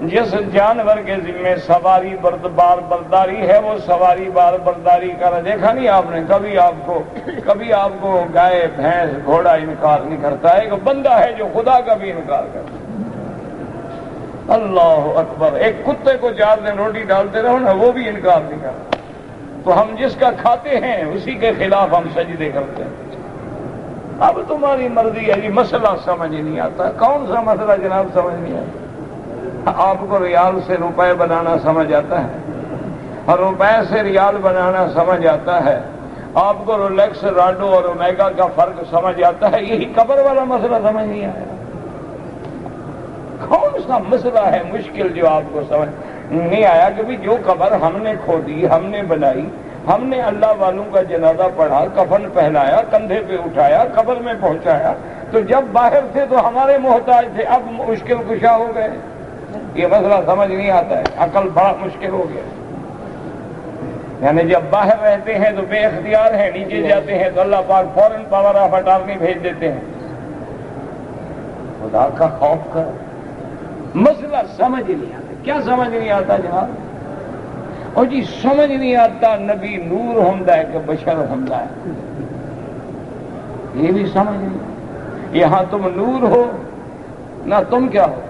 جس جانور کے ذمے سواری بار برداری ہے وہ سواری بار برداری کر رہا۔ دیکھا نہیں آپ نے کبھی آپ کو گائے بھینس گھوڑا انکار نہیں کرتا ہے، ایک بندہ ہے جو خدا کا بھی انکار کرتا ہے۔ اللہ اکبر۔ ایک کتے کو 4 دن روٹی ڈالتے رہو نا، وہ بھی انکار نہیں کرتا۔ تو ہم جس کا کھاتے ہیں اسی کے خلاف ہم سجدے کرتے ہیں۔ اب تمہاری مرضی ہے جی، مسئلہ سمجھ نہیں آتا۔ کون سا مسئلہ جناب سمجھ نہیں آتا؟ آپ کو ریال سے روپے بنانا سمجھ آتا ہے، اور روپے سے ریال بنانا سمجھ آتا ہے، آپ کو رولیکس راڈو اور اومیگا کا فرق سمجھ آتا ہے، یہی قبر والا مسئلہ سمجھ نہیں آیا۔ کون سا مسئلہ ہے مشکل جو آپ کو سمجھ نہیں آیا؟ کہ بھی جو قبر ہم نے کھودی، ہم نے بنائی، ہم نے اللہ والوں کا جنازہ پڑھا، کفن پہنایا، کندھے پہ اٹھایا، قبر میں پہنچایا، تو جب باہر تھے تو ہمارے محتاج تھے، اب مشکل کشا ہو گئے۔ یہ مسئلہ سمجھ نہیں آتا ہے، عقل بڑا مشکل ہو گیا۔ یعنی جب باہر رہتے ہیں تو بے اختیار ہیں، نیچے جاتے ہیں تو اللہ پاک فوراً پاور آف اٹارنی بھیج دیتے ہیں۔ خدا کا خوف کر، مسئلہ سمجھ نہیں آتا۔ کیا سمجھ نہیں آتا جناب؟ اور جی سمجھ نہیں آتا نبی نور ہوندا ہے کہ بشر ہوندا ہے، یہ بھی سمجھ نہیں۔ یہاں تم نور ہو نہ تم کیا ہو؟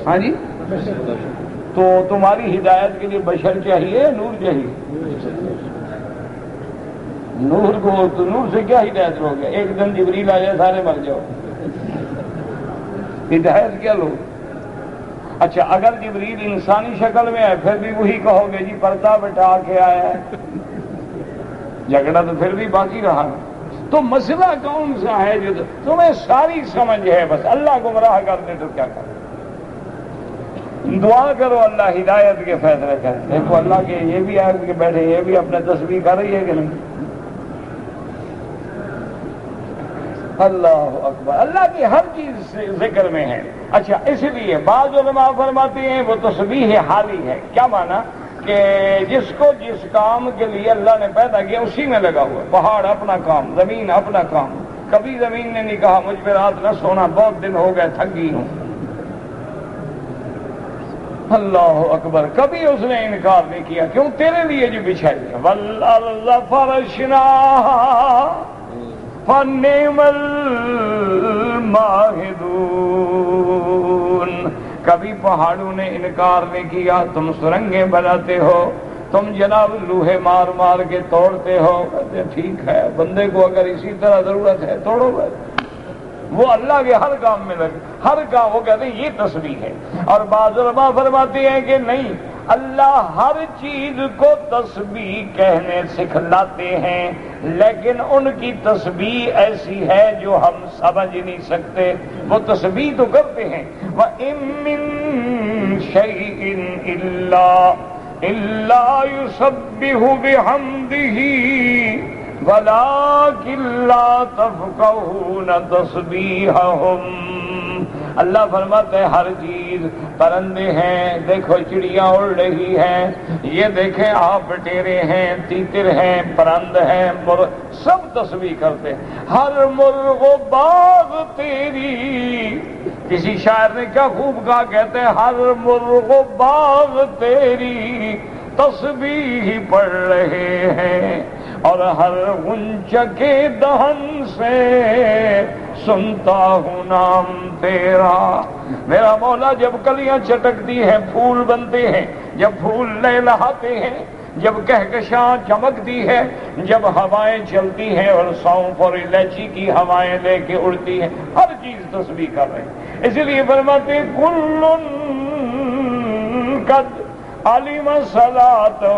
ہاں جی، تو تمہاری ہدایت کے لیے بشر چاہیے، نور چاہیے؟ نور کو تو نور سے کیا ہدایت لو گے؟ ایک دن جبریل آ جائے سارے مر جاؤ، ہدایت کیا لو؟ اچھا اگر جبریل انسانی شکل میں ہے پھر بھی وہی کہو گے جی پردہ بٹھا کے آیا ہے، جھگڑا تو پھر بھی باقی رہا۔ تو مسئلہ کون سا ہے جو تمہیں ساری سمجھ ہے، بس اللہ گمراہ کر دے تو کیا کرے؟ دعا کرو اللہ ہدایت کے فیصلے کرے۔ دیکھو اللہ کے یہ بھی آ کے بیٹھے، یہ بھی اپنے تسبیح کر رہی ہے کہ نہیں؟ اللہ اکبر۔ اللہ کی ہر چیز ذکر میں ہے۔ اچھا اس لیے بعض علماء فرماتے ہیں وہ تسبیح حالی ہے۔ کیا معنی؟ کہ جس کو جس کام کے لیے اللہ نے پیدا کیا اسی میں لگا ہوا۔ پہاڑ اپنا کام، زمین اپنا کام۔ کبھی زمین نے نہیں کہا مجھ پہ رات نہ سونا، بہت دن ہو گئے تھک گئی ہوں۔ اللہ اکبر۔ کبھی اس نے انکار نہیں کیا، کیوں؟ تیرے لیے جو بچھائی ہے۔ وَالْأَرْضَ فَرَشْنَاهَا فَنِعْمَ الْمَاهِدُونَ۔ کبھی پہاڑوں نے انکار نہیں کیا، تم سرنگیں بناتے ہو، تم جناب لوہے مار مار کے توڑتے ہو، کہتے ٹھیک ہے بندے کو اگر اسی طرح ضرورت ہے توڑو بھائی۔ وہ اللہ کے ہر کام میں لگے، ہر کام، وہ کہتے ہیں یہ تسبیح ہے۔ اور بعض علماء فرماتے ہیں کہ نہیں، اللہ ہر چیز کو تسبیح کہنے سکھلاتے ہیں، لیکن ان کی تسبیح ایسی ہے جو ہم سمجھ نہیں سکتے۔ وہ تسبیح تو کرتے ہیں، وَإِن مِّن شَيْءٍ إِلَّا يُسَبِّحُ بِحَمْدِهِ وَلَٰكِن لَّا تَفْقَهُونَ تَسْبِيحَهُمْ۔ اللہ فرماتے ہیں ہر چیز، پرندے ہیں، دیکھو چڑیاں اڑ رہی ہیں، یہ دیکھیں آپ بٹیرے ہیں، تیتر ہیں، پرند ہیں، سب تسبیح کرتے ہیں۔ ہر مرغ و باغ تیری، کسی شاعر نے کیا خوب کہا، کہتے ہیں ہر مرغ و باغ تیری تسبیح پڑھ رہے ہیں، اور ہر غنچہ کے دہن سے سنتا ہوں نام تیرا۔ میرا مولا جب کلیاں چٹکتی ہیں پھول بنتے ہیں، جب پھول لہلہاتے ہیں، جب کہکشاں چمکتی ہے، جب ہوائیں چلتی ہیں اور سونف اور الائچی کی ہوائیں لے کے اڑتی ہیں، ہر چیز تسبیح کر رہے ہیں۔ اسی لیے فرماتے کل قد علم صلاتہ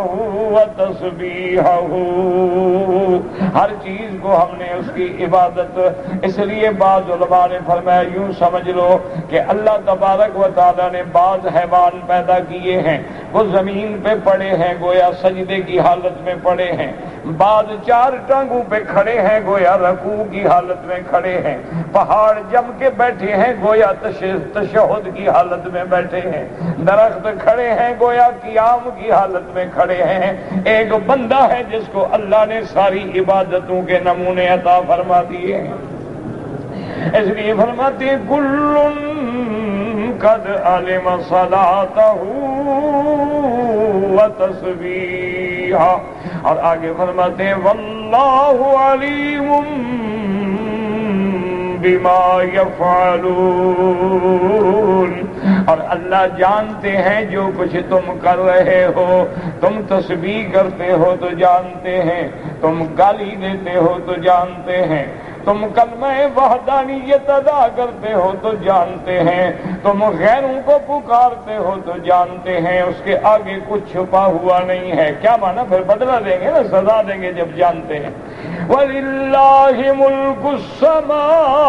و تسبیحہ، ہر چیز کو ہم نے اس کی عبادت۔ اس لیے بعض علماء نے فرمایا یوں سمجھ لو کہ اللہ تبارک و تعالیٰ نے بعض حیوان پیدا کیے ہیں، وہ زمین پہ پڑے ہیں، گویا سجدے کی حالت میں پڑے ہیں، بعض 4 ٹانگوں پہ کھڑے ہیں گویا رکوع کی حالت میں کھڑے ہیں، پہاڑ جم کے بیٹھے ہیں گویا تشہد کی حالت میں بیٹھے ہیں، درخت کھڑے ہیں گویا قیام کی حالت میں کھڑے ہیں۔ ایک بندہ ہے جس کو اللہ نے ساری عبادتوں کے نمونے عطا فرما دیے ہیں، اس لیے فرماتے ہیں کل قد علم صلاتہ وتسبیحہ، اور آگے فرماتے ہیں واللہ علیم بما یفعلون، اور اللہ جانتے ہیں جو کچھ تم کر رہے ہو، تم تسبیح کرتے ہو تو جانتے ہیں، تم گالی دیتے ہو تو جانتے ہیں، تم کلمہ وحدانیت ادا کرتے ہو تو جانتے ہیں، تم غیروں کو پکارتے ہو تو جانتے ہیں، اس کے آگے کچھ چھپا ہوا نہیں ہے۔ کیا مانا؟ پھر بدلہ دیں گے نا، سزا دیں گے جب جانتے ہیں۔ وَلِلَّهِ مُلْكُ السَّمَاوَاتِ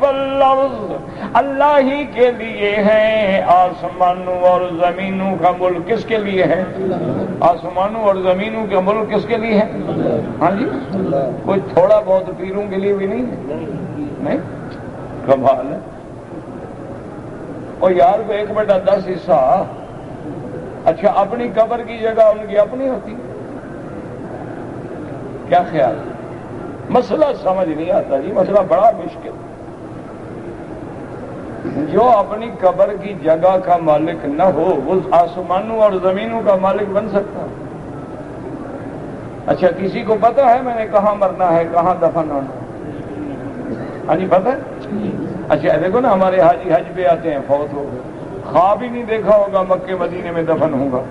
وَالْأَرْضِ، اللہ ہی کے لیے ہے آسمانوں اور زمینوں کا ملک۔ کس کے لیے ہے؟ آسمانوں اور زمینوں کا ملک کس کے لیے ہے؟ ہاں جی، کوئی تھوڑا بہت پیروں کے لیے بھی نہیں ہے؟ نہیں، کمال ہے۔ اور یار کو 1/10 حصہ، اچھا اپنی قبر کی جگہ ان کی اپنی ہوتی، کیا خیال؟ مسئلہ سمجھ نہیں آتا جی، مسئلہ بڑا مشکل۔ جو اپنی قبر کی جگہ کا مالک نہ ہو وہ آسمانوں اور زمینوں کا مالک بن سکتا؟ اچھا کسی کو پتا ہے میں نے کہاں مرنا ہے، کہاں دفن ہونا ہے؟ ہاں جی پتہ ہے؟ اچھا دیکھو نا، ہمارے حاجی حج پہ آتے ہیں، فوت ہو گئے، خواب ہی نہیں دیکھا ہوگا مکے مدینے میں دفن ہوں گا،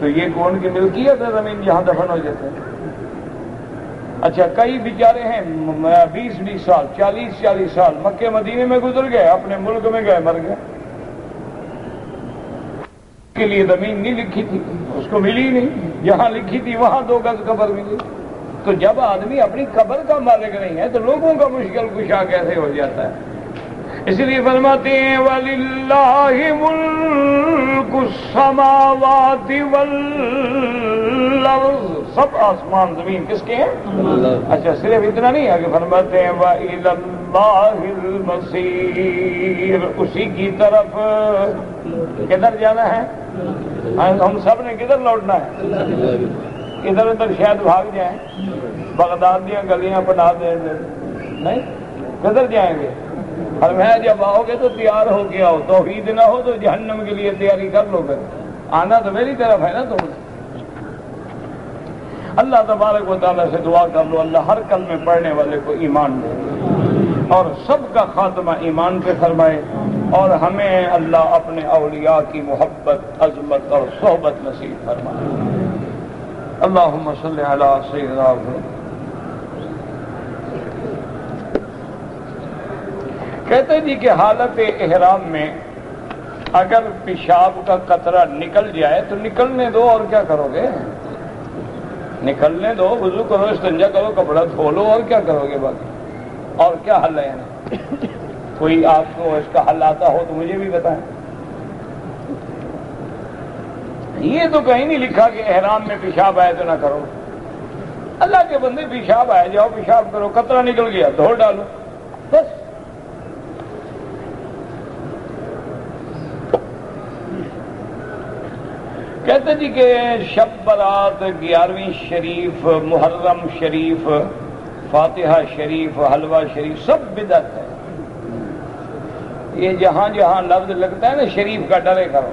تو یہ کون کی ملکیت ہے زمین جہاں دفن ہو جاتے ہیں؟ اچھا کئی بیچارے ہیں 20 سال 40 سال مکے مدینے میں گزر گئے، اپنے ملک میں گئے مر گئے، کے لیے زمین نہیں لکھی تھی، اس کو ملی نہیں، جہاں لکھی تھی وہاں 2 گز قبر ملی۔ تو جب آدمی اپنی قبر کا مالک نہیں ہے تو لوگوں کا مشکل کشا کیسے ہو جاتا ہے؟ اس لیے فرماتے ہیں وَلِلَّهِ مُلْكُ السَّمَاوَاتِ وَالْأَرْضِ، سب آسمان زمین کس کے ہیں؟ اچھا صرف اتنا نہیں، آگے فرماتے ہیں وَإِلَى اللَّهِ الْمَصِيرُ، اسی کی طرف کدھر جانا ہے؟ ہم سب نے کدھر لوٹنا ہے؟ ادھر ادھر شاید بھاگ جائیں، بغدادیاں گلیاں بنا دیں، نہیں کدھر جائیں گے؟ اور میں جب آؤ گے تو تیار ہو کے آؤ، توحید نہ ہو تو جہنم کے لیے تیاری کر لو گے، آنا تو میری طرف ہے نا تم۔ اللہ تبارک و تعالیٰ سے دعا کر لو اللہ ہر کلمے پڑھنے والے کو ایمان دے اور سب کا خاتمہ ایمان پہ فرمائے، اور ہمیں اللہ اپنے اولیاء کی محبت، عظمت اور صحبت نصیب فرمائے۔ اللہم صلی علی سیدنا محمد۔ کہتے جی کہ حالت احرام میں اگر پیشاب کا قطرہ نکل جائے تو نکلنے دو، اور کیا کرو گے؟ نکلنے دو، وضو کرو، استنجا کرو، کپڑا دھو لو، اور کیا کرو گے باقی؟ اور کیا حل ہے؟ کوئی آپ کو اس کا حل آتا ہو تو مجھے بھی بتائیں۔ یہ تو کہیں نہیں لکھا کہ احرام میں پیشاب آئے تو نہ کرو۔ اللہ کے بندے پیشاب آئے جاؤ پیشاب کرو، قطرہ نکل گیا دھو ڈالو بس۔ کہتے جی کہ شب برات 11ویں شریف، محرم شریف، فاتحہ شریف، حلوہ شریف سب بدعت ہے۔ یہ جہاں جہاں لفظ لگتا ہے نا شریف کا ڈرے کرو،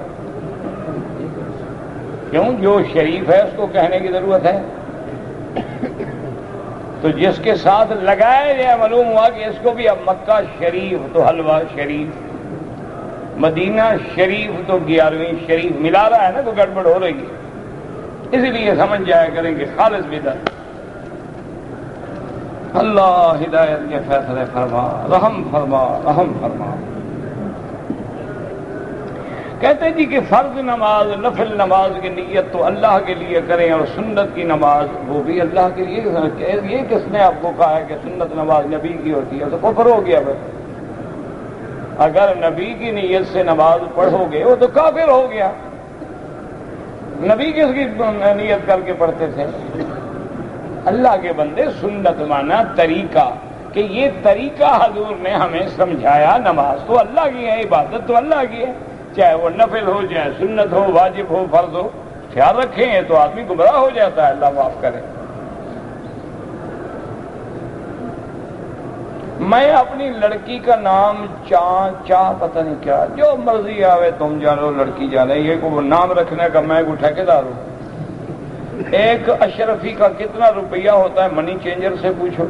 کیوں؟ جو شریف ہے اس کو کہنے کی ضرورت ہے، تو جس کے ساتھ لگایا جائے معلوم ہوا کہ اس کو بھی اب مکہ شریف تو حلوہ شریف، مدینہ شریف تو 11ویں شریف ملا رہا ہے نا، تو گڑبڑ ہو رہی ہے، اسی لیے سمجھ جایا کریں کہ خالص بدعت۔ اللہ ہدایت کے فیصلے فرما، رحم فرما، رحم فرما۔ کہتے جی کہ فرض نماز، نفل نماز کی نیت تو اللہ کے لیے کریں، اور سنت کی نماز وہ بھی اللہ کے لیے۔ یہ کس نے آپ کو کہا ہے کہ سنت نماز نبی کی ہوتی ہے؟ تو کفر ہو گیا بس۔ اگر نبی کی نیت سے نماز پڑھو گے وہ تو کافر ہو گیا۔ نبی کس کی نیت کر کے پڑھتے تھے؟ اللہ کے بندے، سنت مانا طریقہ، کہ یہ طریقہ حضور نے ہمیں سمجھایا. نماز تو اللہ کی ہے، عبادت تو اللہ کی ہے، چاہے وہ نفل ہو، چاہے سنت ہو، واجب ہو، فرض ہو. خیال رکھیں یہ تو آدمی گمراہ ہو جاتا ہے، اللہ معاف کرے. میں اپنی لڑکی کا نام چاہ پتہ نہیں کیا، جو مرضی آوے تم جانو، لڑکی جانے، یہ کو نام رکھنے کا میں کو ٹھیکیدار ہوں. ایک اشرفی کا کتنا روپیہ ہوتا ہے؟ منی چینجر سے پوچھو.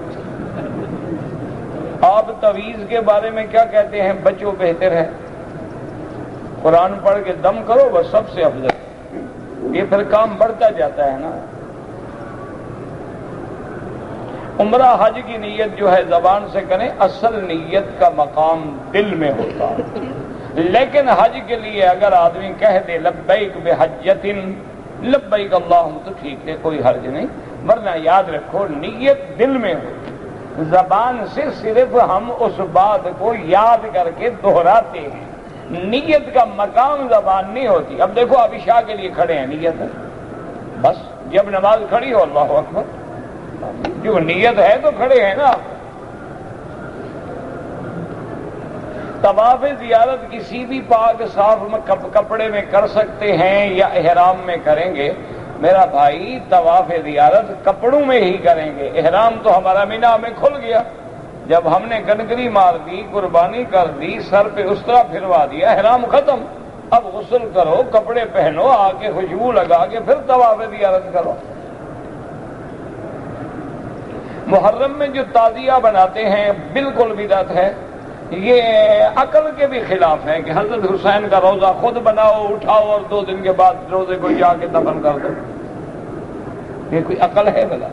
آپ تعویذ کے بارے میں کیا کہتے ہیں؟ بچو بہتر ہے. قرآن پڑھ کے دم کرو، بس سب سے افضل. یہ پھر کام بڑھتا جاتا ہے نا. عمرہ حج کی نیت جو ہے زبان سے کریں، اصل نیت کا مقام دل میں ہوتا ہے. لیکن حج کے لیے اگر آدمی کہہ دے لبیک بحجۃ، لبیک اللہم، تو ٹھیک ہے، کوئی حرج نہیں. ورنہ یاد رکھو نیت دل میں ہو. زبان سے صرف ہم اس بات کو یاد کر کے دہراتے ہیں، نیت کا مقام زبان نہیں ہوتی. اب دیکھو اب عشاء کے لیے کھڑے ہیں، نیت ہے بس. جب نماز کھڑی ہو اللہ اکبر، جو نیت ہے تو کھڑے ہیں نا. طواف زیارت کسی بھی پاک صاف کپڑے میں کر سکتے ہیں یا احرام میں کریں گے؟ میرا بھائی طواف زیارت کپڑوں میں ہی کریں گے. احرام تو ہمارا مینا میں کھل گیا جب ہم نے کنکری مار دی، قربانی کر دی، سر پہ اس طرح پھروا دیا، احرام ختم. اب غسل کرو، کپڑے پہنو، آ کے خوشبو لگا کے پھر طواف زیارت کرو. محرم میں جو تعزیہ بناتے ہیں بالکل بدعت ہے. یہ عقل کے بھی خلاف ہے کہ حضرت حسین کا روزہ خود بناؤ، اٹھاؤ اور 2 دن کے بعد روزے کو جا کے دفن کر دو. یہ کوئی عقل ہے بلا؟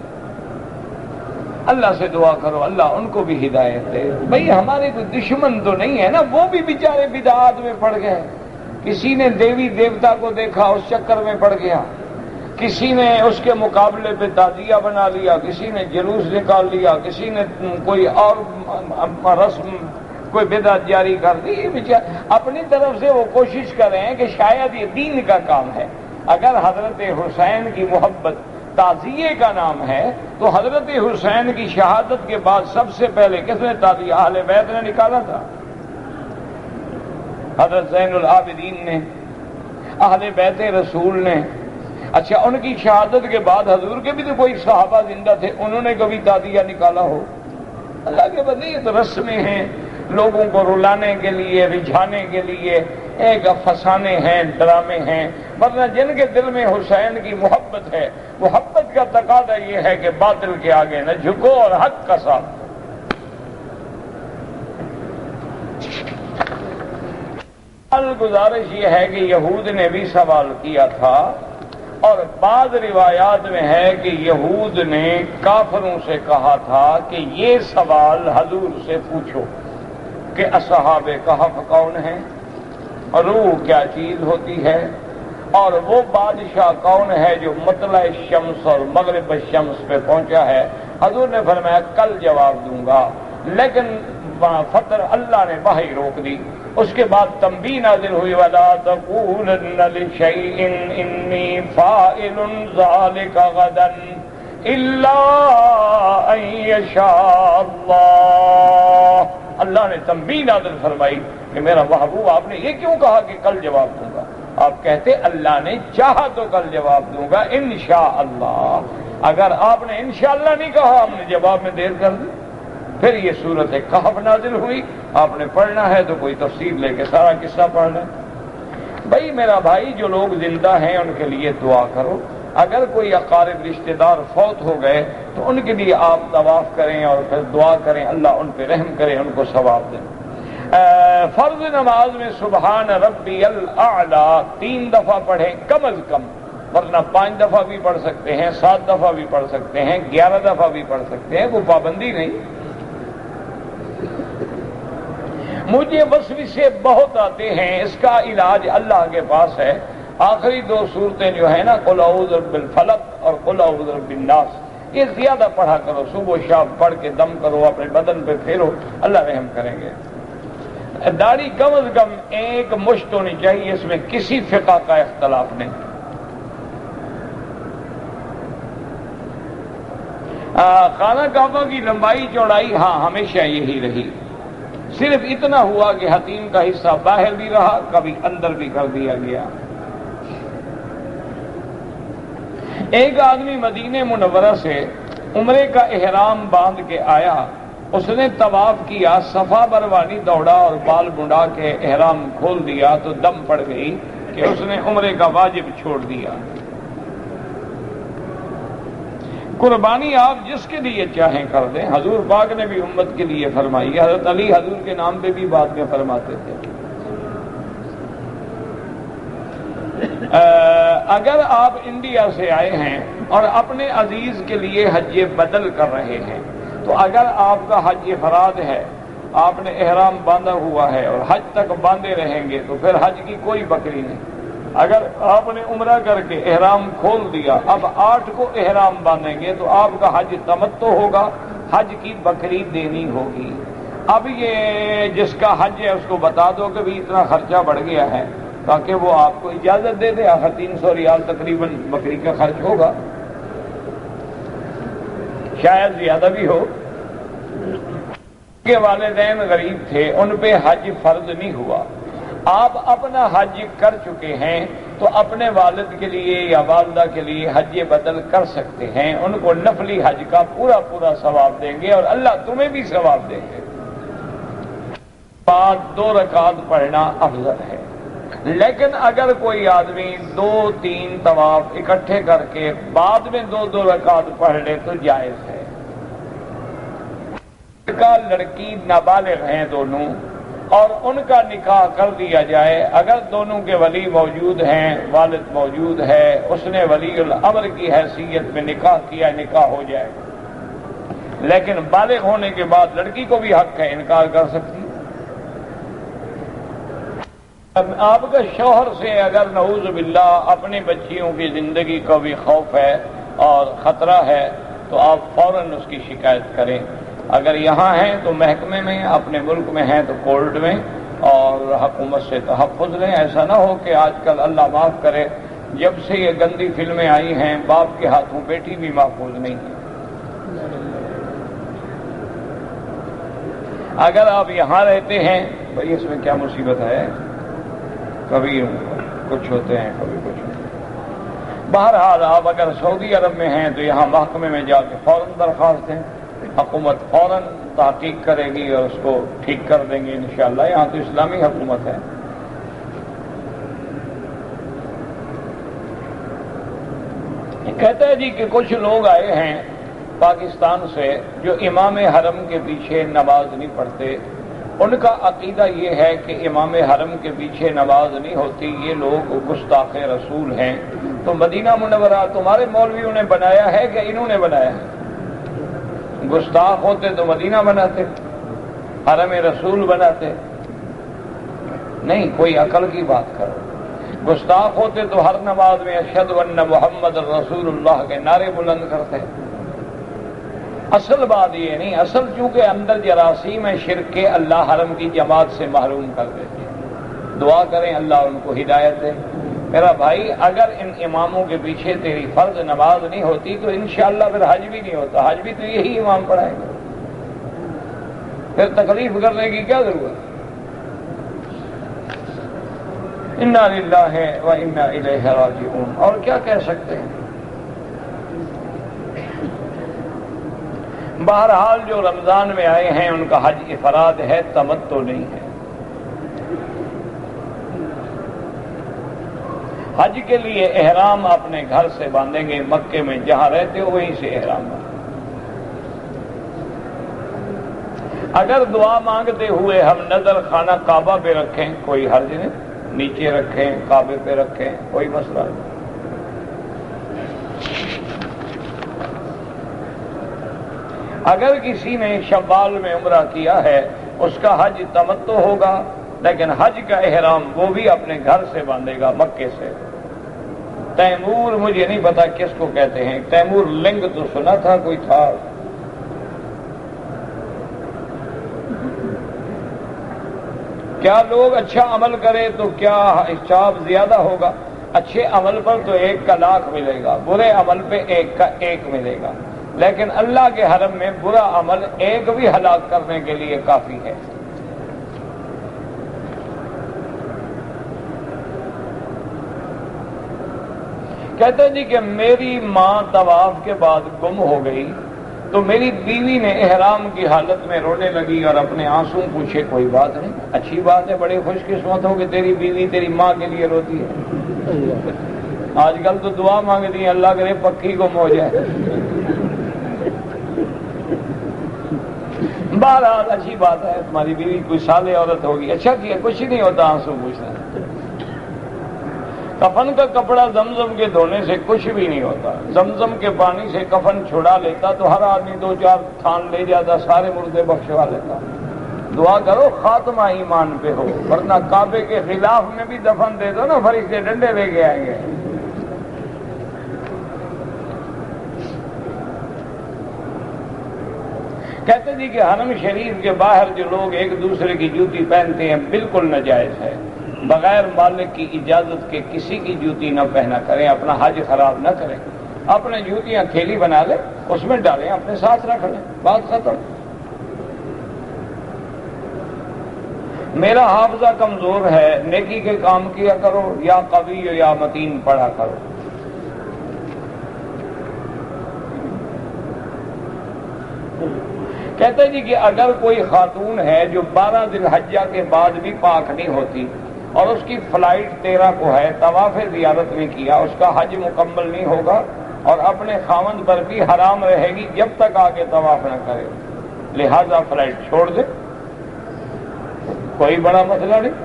اللہ سے دعا کرو اللہ ان کو بھی ہدایت دے. بھئی ہمارے کوئی دشمن تو نہیں ہے نا، وہ بھی بیچارے بدعات میں پڑ گئے. کسی نے دیوی دیوتا کو دیکھا اس چکر میں پڑ گیا، کسی نے اس کے مقابلے پہ تعزیہ بنا لیا، کسی نے جلوس نکال لیا، کسی نے کوئی اور رسم، کوئی بدعت جاری کر دی. اپنی طرف سے وہ کوشش کر رہے ہیں کہ شاید یہ دین کا کام ہے. اگر حضرت حسین کی محبت تعزیے کا نام ہے تو حضرت حسین کی شہادت کے بعد سب سے پہلے کس نے تعزیہ؟ اہل بیت نے نکالا تھا. حضرت زین العابدین نے، اہل بیت رسول نے. اچھا ان کی شہادت کے بعد حضور کے بھی تو کوئی صحابہ زندہ تھے، انہوں نے کبھی تعزیہ نکالا ہو؟ اللہ کے بندے یہ تو رسمیں ہیں، لوگوں کو رلانے کے لیے، رجھانے کے لیے، ایک افسانے ہیں، ڈرامے ہیں. ورنہ جن کے دل میں حسین کی محبت ہے، محبت کا تقاضا یہ ہے کہ باطل کے آگے نہ جھکو اور حق کا ساتھ. گزارش یہ ہے کہ یہود نے بھی سوال کیا تھا، اور بعض روایات میں ہے کہ یہود نے کافروں سے کہا تھا کہ یہ سوال حضور سے پوچھو کہ اصحاب کہف کون ہیں، روح کیا چیز ہوتی ہے، اور وہ بادشاہ کون ہے جو مطلع شمس اور مغرب الشمس پہ پہنچا ہے. حضور نے فرمایا کل جواب دوں گا. لیکن فتر اللہ نے وحی روک دی. اس کے بعد تنبیہ نازل ہوئی وَلَا تَقُولَنَّ لِشَيْءٍ إِنِّي فَاعِلٌ ذَلِكَ غَدًا إِلَّا أَن يَشَاءَ اللَّهُ. اللہ نے تنبیہ نازل فرمائی کہ میرا محبوب آپ نے یہ کیوں کہا کہ کل جواب دوں گا؟ آپ کہتے اللہ نے چاہا تو کل جواب دوں گا انشاءاللہ. اگر آپ نے انشاءاللہ نہیں کہا، ہم نے جواب میں دیر کر دی. پھر یہ صورت کہف نازل ہوئی. آپ نے پڑھنا ہے تو کوئی تفسیر لے کے سارا قصہ پڑھ لیں. بھائی میرا بھائی جو لوگ زندہ ہیں ان کے لیے دعا کرو. اگر کوئی اقارب رشتہ دار فوت ہو گئے تو ان کے لیے آپ طواف کریں اور پھر دعا کریں اللہ ان پہ رحم کرے، ان کو ثواب دیں. فرض نماز میں سبحان ربی الاعلیٰ 3 دفعہ پڑھیں کم از کم، ورنہ 5 دفعہ بھی پڑھ سکتے ہیں، 7 دفعہ بھی پڑھ سکتے ہیں، 11 دفعہ بھی پڑھ سکتے ہیں، کوئی پابندی نہیں. مجھے وسوسے بہت آتے ہیں، اس کا علاج اللہ کے پاس ہے. آخری 2 صورتیں جو ہیں نا، قل اعوذ بالفلق اور قل اعوذ بالناس، یہ زیادہ پڑھا کرو. صبح و شام پڑھ کے دم کرو، اپنے بدن پہ پھیرو، اللہ رحم کریں گے. داڑھی کم از کم 1 مشت ہونی چاہیے، اس میں کسی فقہ کا اختلاف نہیں. خانہ کعبہ کی لمبائی چوڑائی ہمیشہ یہی رہی، صرف اتنا ہوا کہ حتیم کا حصہ باہر بھی رہا، کبھی اندر بھی کر دیا گیا۔ ایک آدمی مدینہ منورہ سے عمرے کا احرام باندھ کے آیا، اس نے طواف کیا، صفا مروہ دوڑا اور بال منڈا کے احرام کھول دیا تو دم پڑ گئی کہ اس نے عمرے کا واجب چھوڑ دیا۔ قربانی آپ جس کے لیے چاہیں کر دیں، حضور پاک نے بھی امت کے لیے فرمائی، حضرت علی حضور کے نام پہ بھی بعد میں فرماتے تھے۔ اگر آپ انڈیا سے آئے ہیں اور اپنے عزیز کے لیے حج بدل کر رہے ہیں، تو اگر آپ کا حج افراد ہے، آپ نے احرام باندھا ہوا ہے اور حج تک باندھے رہیں گے تو پھر حج کی کوئی بکری نہیں۔ اگر آپ نے عمرہ کر کے احرام کھول دیا، اب 8 کو احرام باندھیں گے تو آپ کا حج تمتع ہوگا، حج کی بکری دینی ہوگی۔ اب یہ جس کا حج ہے اس کو بتا دو کہ بھی اتنا خرچہ بڑھ گیا ہے، تاکہ وہ آپ کو اجازت دے دے، 300 ریال تقریباً بکری کا خرچ ہوگا، شاید زیادہ بھی ہو۔ کے والدین غریب تھے، ان پہ حج فرض نہیں ہوا، آپ اپنا حج کر چکے ہیں تو اپنے والد کے لیے یا والدہ کے لیے حج بدل کر سکتے ہیں، ان کو نفلی حج کا پورا ثواب دیں گے اور اللہ تمہیں بھی ثواب دیں گے۔ بعد 2 رکعت پڑھنا افضل ہے، لیکن اگر کوئی آدمی 2-3 طواف اکٹھے کر کے بعد میں 2 رکعت پڑھ لے تو جائز ہے۔ لڑکی نابالغ ہیں دونوں اور ان کا نکاح کر دیا جائے، اگر دونوں کے ولی موجود ہیں، والد موجود ہے، اس نے ولی الامر کی حیثیت میں نکاح کیا، نکاح ہو جائے گا۔ لیکن بالغ ہونے کے بعد لڑکی کو بھی حق ہے، انکار کر سکتی۔ آپ کا شوہر سے اگر نعوذ باللہ اپنی بچیوں کی زندگی کا بھی خوف ہے اور خطرہ ہے تو آپ فوراً اس کی شکایت کریں۔ اگر یہاں ہیں تو محکمے میں، اپنے ملک میں ہیں تو کورٹ میں، اور حکومت سے تحفظ لیں۔ ایسا نہ ہو کہ آج کل اللہ معاف کرے جب سے یہ گندی فلمیں آئی ہیں، باپ کے ہاتھوں بیٹی بھی محفوظ نہیں ہے۔ اگر آپ یہاں رہتے ہیں، بھائی اس میں کیا مصیبت ہے، کبھی کچھ ہوتے ہیں کبھی کچھ ہوتے ہیں۔ بہرحال آپ اگر سعودی عرب میں ہیں تو یہاں محکمے میں جا کے فوراً درخواست دیں، حکومت فوراً تحقیق کرے گی اور اس کو ٹھیک کر دیں گے انشاءاللہ۔ یہاں تو اسلامی حکومت ہے۔ کہتا ہے جی کہ کچھ لوگ آئے ہیں پاکستان سے جو امام حرم کے پیچھے نماز نہیں پڑھتے، ان کا عقیدہ یہ ہے کہ امام حرم کے پیچھے نماز نہیں ہوتی، یہ لوگ گستاخ رسول ہیں۔ تو مدینہ منورہ تمہارے مولویوں نے بنایا ہے کہ انہوں نے بنایا ہے؟ گستاخ ہوتے تو مدینہ بناتے، حرم رسول بناتے؟ نہیں، کوئی عقل کی بات کرو۔ گستاخ ہوتے تو ہر نماز میں اشہد ان محمد رسول اللہ کے نعرے بلند کرتے۔ اصل بات یہ نہیں، اصل چونکہ اندر جراثیم ہے شرک کے، اللہ حرم کی جماعت سے محروم کر دیتے ہیں۔ دعا کریں اللہ ان کو ہدایت دے۔ میرا بھائی، اگر ان اماموں کے پیچھے تیری فرض نماز نہیں ہوتی تو انشاءاللہ پھر حج بھی نہیں ہوتا، حج بھی تو یہی امام پڑھائیں گے، پھر تکلیف کرنے کی کیا ضرورت؟ انا للہ و انا الیہ راجعون، اور کیا کہہ سکتے ہیں۔ بہرحال جو رمضان میں آئے ہیں ان کا حج افراد ہے، تمتع نہیں ہے۔ حج کے لیے احرام اپنے گھر سے باندھیں گے، مکے میں جہاں رہتے ہو وہیں سے احرام باندھیں۔ اگر دعا مانگتے ہوئے ہم نظر خانہ کعبہ پہ رکھیں کوئی حرج نہیں، نیچے رکھیں، کعبے پہ رکھیں، کوئی مسئلہ نہیں۔ اگر کسی نے شوال میں عمرہ کیا ہے اس کا حج تمتع ہوگا، لیکن حج کا احرام وہ بھی اپنے گھر سے باندھے گا، مکے سے۔ تیمور مجھے نہیں پتا کس کو کہتے ہیں، تیمور لنگ تو سنا تھا کوئی تھا۔ کیا لوگ اچھا عمل کرے تو کیا حساب زیادہ ہوگا؟ اچھے عمل پر تو 1 کا 1,00,000 ملے گا، برے عمل پہ 1 کا 1 ملے گا۔ لیکن اللہ کے حرم میں برا عمل ایک بھی ہلاک کرنے کے لیے کافی ہے۔ کہتے جی کہ میری ماں طواف کے بعد گم ہو گئی تو میری بیوی نے احرام کی حالت میں رونے لگی اور اپنے آنسو پوچھے، کوئی بات نہیں، اچھی بات ہے، بڑے خوش قسمت ہو کہ تیری بیوی تیری ماں کے لیے روتی ہے۔ آج کل تو دعا مانگتی ہیں اللہ کرے پکی گم ہو جائے۔ بہرحال اچھی بات ہے، تمہاری بیوی کوئی صالح عورت ہوگی، اچھا کیا، کچھ نہیں ہوتا آنسو پوچھنا۔ کفن کا کپڑا زمزم کے دھونے سے کچھ بھی نہیں ہوتا، زمزم کے پانی سے کفن چھڑا لیتا تو ہر آدمی 2-4 تھان لے جاتا، سارے مردے بخشوا لیتا۔ دعا کرو خاتمہ ایمان پہ ہو، ورنہ کعبے کے خلاف میں بھی دفن دے دو نا، فرشتے ڈنڈے لے کے آئیں گے۔ کہتے جی کہ حرم شریف کے باہر جو لوگ ایک دوسرے کی جوتی پہنتے ہیں بالکل ناجائز ہے، بغیر مالک کی اجازت کے کسی کی جوتی نہ پہنا کریں، اپنا حج خراب نہ کریں، اپنے جوتیاں کھیلی بنا لیں، اس میں ڈالیں، اپنے ساتھ رکھ لیں، بات ختم۔ میرا حافظہ کمزور ہے، نیکی کے کام کیا کرو، یا قوی یا متین پڑھا کرو۔ کہتے جی کہ اگر کوئی خاتون ہے جو 12 ذی الحجہ کے بعد بھی پاک نہیں ہوتی اور اس کی فلائٹ 13 کو ہے، طواف زیارت نہیں کیا، اس کا حج مکمل نہیں ہوگا اور اپنے خاوند پر بھی حرام رہے گی جب تک آگے طواف نہ کرے، لہذا فلائٹ چھوڑ دے، کوئی بڑا مسئلہ نہیں،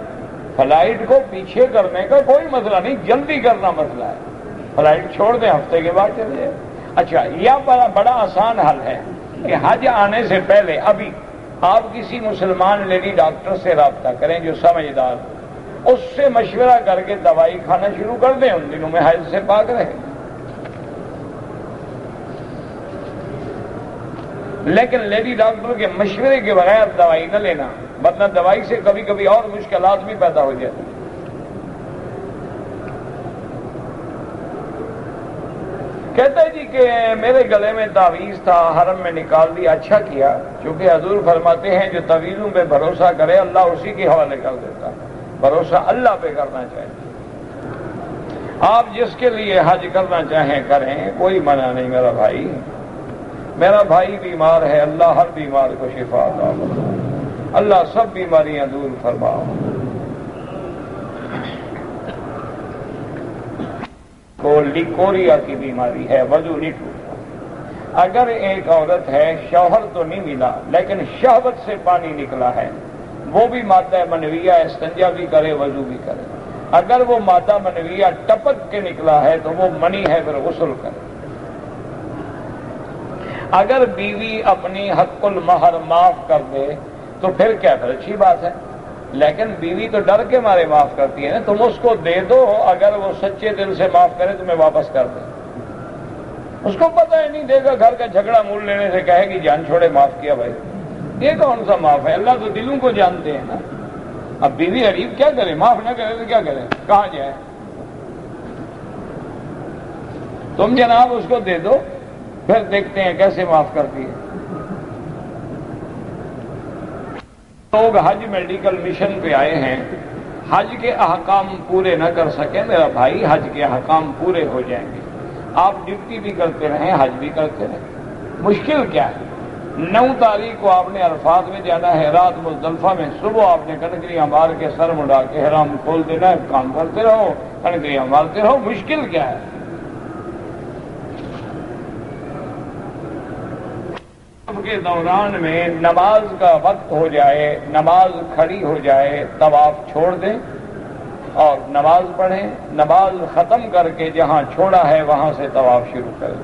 فلائٹ کو پیچھے کرنے کا کوئی مسئلہ نہیں، جلدی کرنا مسئلہ ہے، فلائٹ چھوڑ دیں، ہفتے کے بعد چلے جائے۔ اچھا، یہ بڑا آسان حل ہے کہ حج آنے سے پہلے ابھی آپ کسی مسلمان لیڈی ڈاکٹر سے رابطہ کریں جو سمجھدار، اس سے مشورہ کر کے دوائی کھانا شروع کر دیں، ان دنوں میں حیض سے پاک رہے۔ لیکن لیڈی ڈاکٹر کے مشورے کے بغیر دوائی نہ لینا، ورنہ دوائی سے کبھی کبھی اور مشکلات بھی پیدا ہو جاتی۔ کہتا ہے جی کہ میرے گلے میں تعویذ تھا، حرم میں نکال دیا، اچھا کیا، کیونکہ حضور فرماتے ہیں جو تعویذوں پہ بھروسہ کرے اللہ اسی کے حوالے کر دیتا، بھروسہ اللہ پہ کرنا چاہیے۔ آپ جس کے لیے حج کرنا چاہیں کریں، کوئی منع نہیں میرا بھائی، میرا بھائی بیمار ہے، اللہ ہر بیمار کو شفا عطا فرمائے، اللہ سب بیماریاں دور فرماؤ۔ لیکوریا کی بیماری ہے، وضو نہیں ٹوٹتا۔ اگر ایک عورت ہے، شوہر تو نہیں ملا لیکن شہوت سے پانی نکلا ہے، وہ بھی مادہ منویہ، استنجا بھی کرے، وضو بھی کرے۔ اگر وہ مادہ منویہ ٹپک کے نکلا ہے تو وہ منی ہے، پھر غسل کرے۔ اگر بیوی اپنی حق المہر معاف کر دے تو پھر کیا، پھر اچھی بات ہے، لیکن بیوی تو ڈر کے مارے معاف کرتی ہے نا، تم اس کو دے دو، اگر وہ سچے دل سے معاف کرے تمہیں واپس کر دے، اس کو پتہ ہی نہیں، دے گا گھر کا جھگڑا مول لینے سے کہے گی جان چھوڑے معاف کیا بھائی، یہ کون سا معاف ہے، اللہ تو دلوں کو جانتے ہیں نا۔ اب بیوی غریب کیا کرے، معاف نہ کرے تو کیا کرے، کہاں جائے؟ تم جناب اس کو دے دو، پھر دیکھتے ہیں کیسے معاف کرتی ہے۔ لوگ حج میڈیکل مشن پہ آئے ہیں، حج کے احکام پورے نہ کر سکے، میرا بھائی حج کے احکام پورے ہو جائیں گے، آپ ڈیوٹی بھی کرتے رہیں، حج بھی کرتے رہیں، مشکل کیا ہے؟ 9 تاریخ کو آپ نے عرفات میں جانا ہے، رات مزدلفہ میں، صبح آپ نے کنکریاں مار کے سر مڑا کے احرام کھول دینا ہے، کام کرتے رہو، کنکریاں مارتے رہو، مشکل کیا ہے؟ کے دوران میں نماز کا وقت ہو جائے، نماز کھڑی ہو جائے، طواف چھوڑ دیں اور نماز پڑھیں، نماز ختم کر کے جہاں چھوڑا ہے وہاں سے طواف شروع کریں۔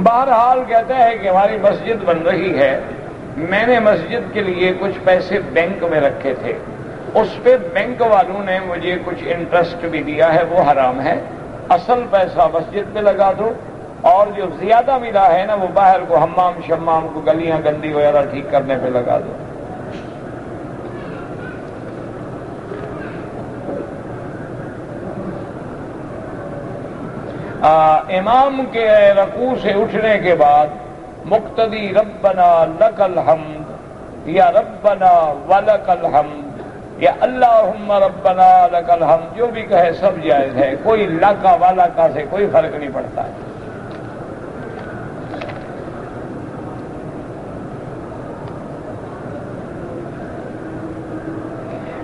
بہرحال کہتا ہے کہ ہماری مسجد بن رہی ہے، میں نے مسجد کے لیے کچھ پیسے بینک میں رکھے تھے، اس پہ بینک والوں نے مجھے کچھ انٹرسٹ بھی دیا ہے، وہ حرام ہے، اصل پیسہ مسجد پہ لگا دو، اور جو زیادہ ملا ہے نا وہ باہر کو حمام شمام کو گلیاں گندی وغیرہ ٹھیک کرنے پہ لگا دو۔ امام کے رکوع سے اٹھنے کے بعد مقتدی ربنا لک الحمد یا ربنا ولک الحمد یا اللہم ربنا لک الحمد جو بھی کہے سب جائز ہے، کوئی لکا والکا سے کوئی فرق نہیں پڑتا ہے۔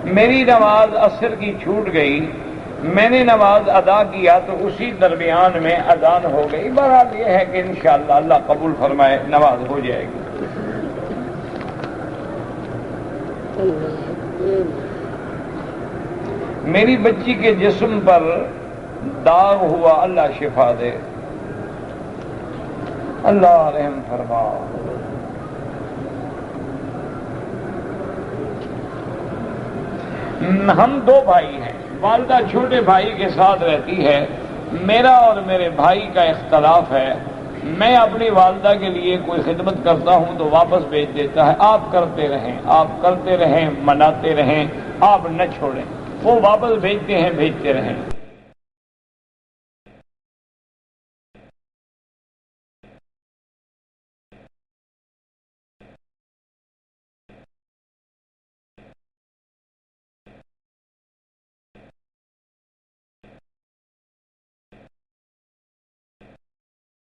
میری نماز عصر کی چھوٹ گئی، میں نے نماز ادا کیا تو اسی درمیان میں اذان ہو گئی۔ بہرحال یہ ہے کہ انشاءاللہ اللہ قبول فرمائے نماز ہو جائے گی۔ میری بچی کے جسم پر داغ ہوا، اللہ شفا دے، اللہ رحم فرما۔ ہم دو بھائی ہیں، والدہ چھوٹے بھائی کے ساتھ رہتی ہے، میرا اور میرے بھائی کا اختلاف ہے۔ میں اپنی والدہ کے لیے کوئی خدمت کرتا ہوں تو واپس بھیج دیتا ہے، آپ کرتے رہیں، مناتے رہیں، آپ نہ چھوڑیں۔ وہ واپس بھیجتے ہیں، بھیجتے رہیں۔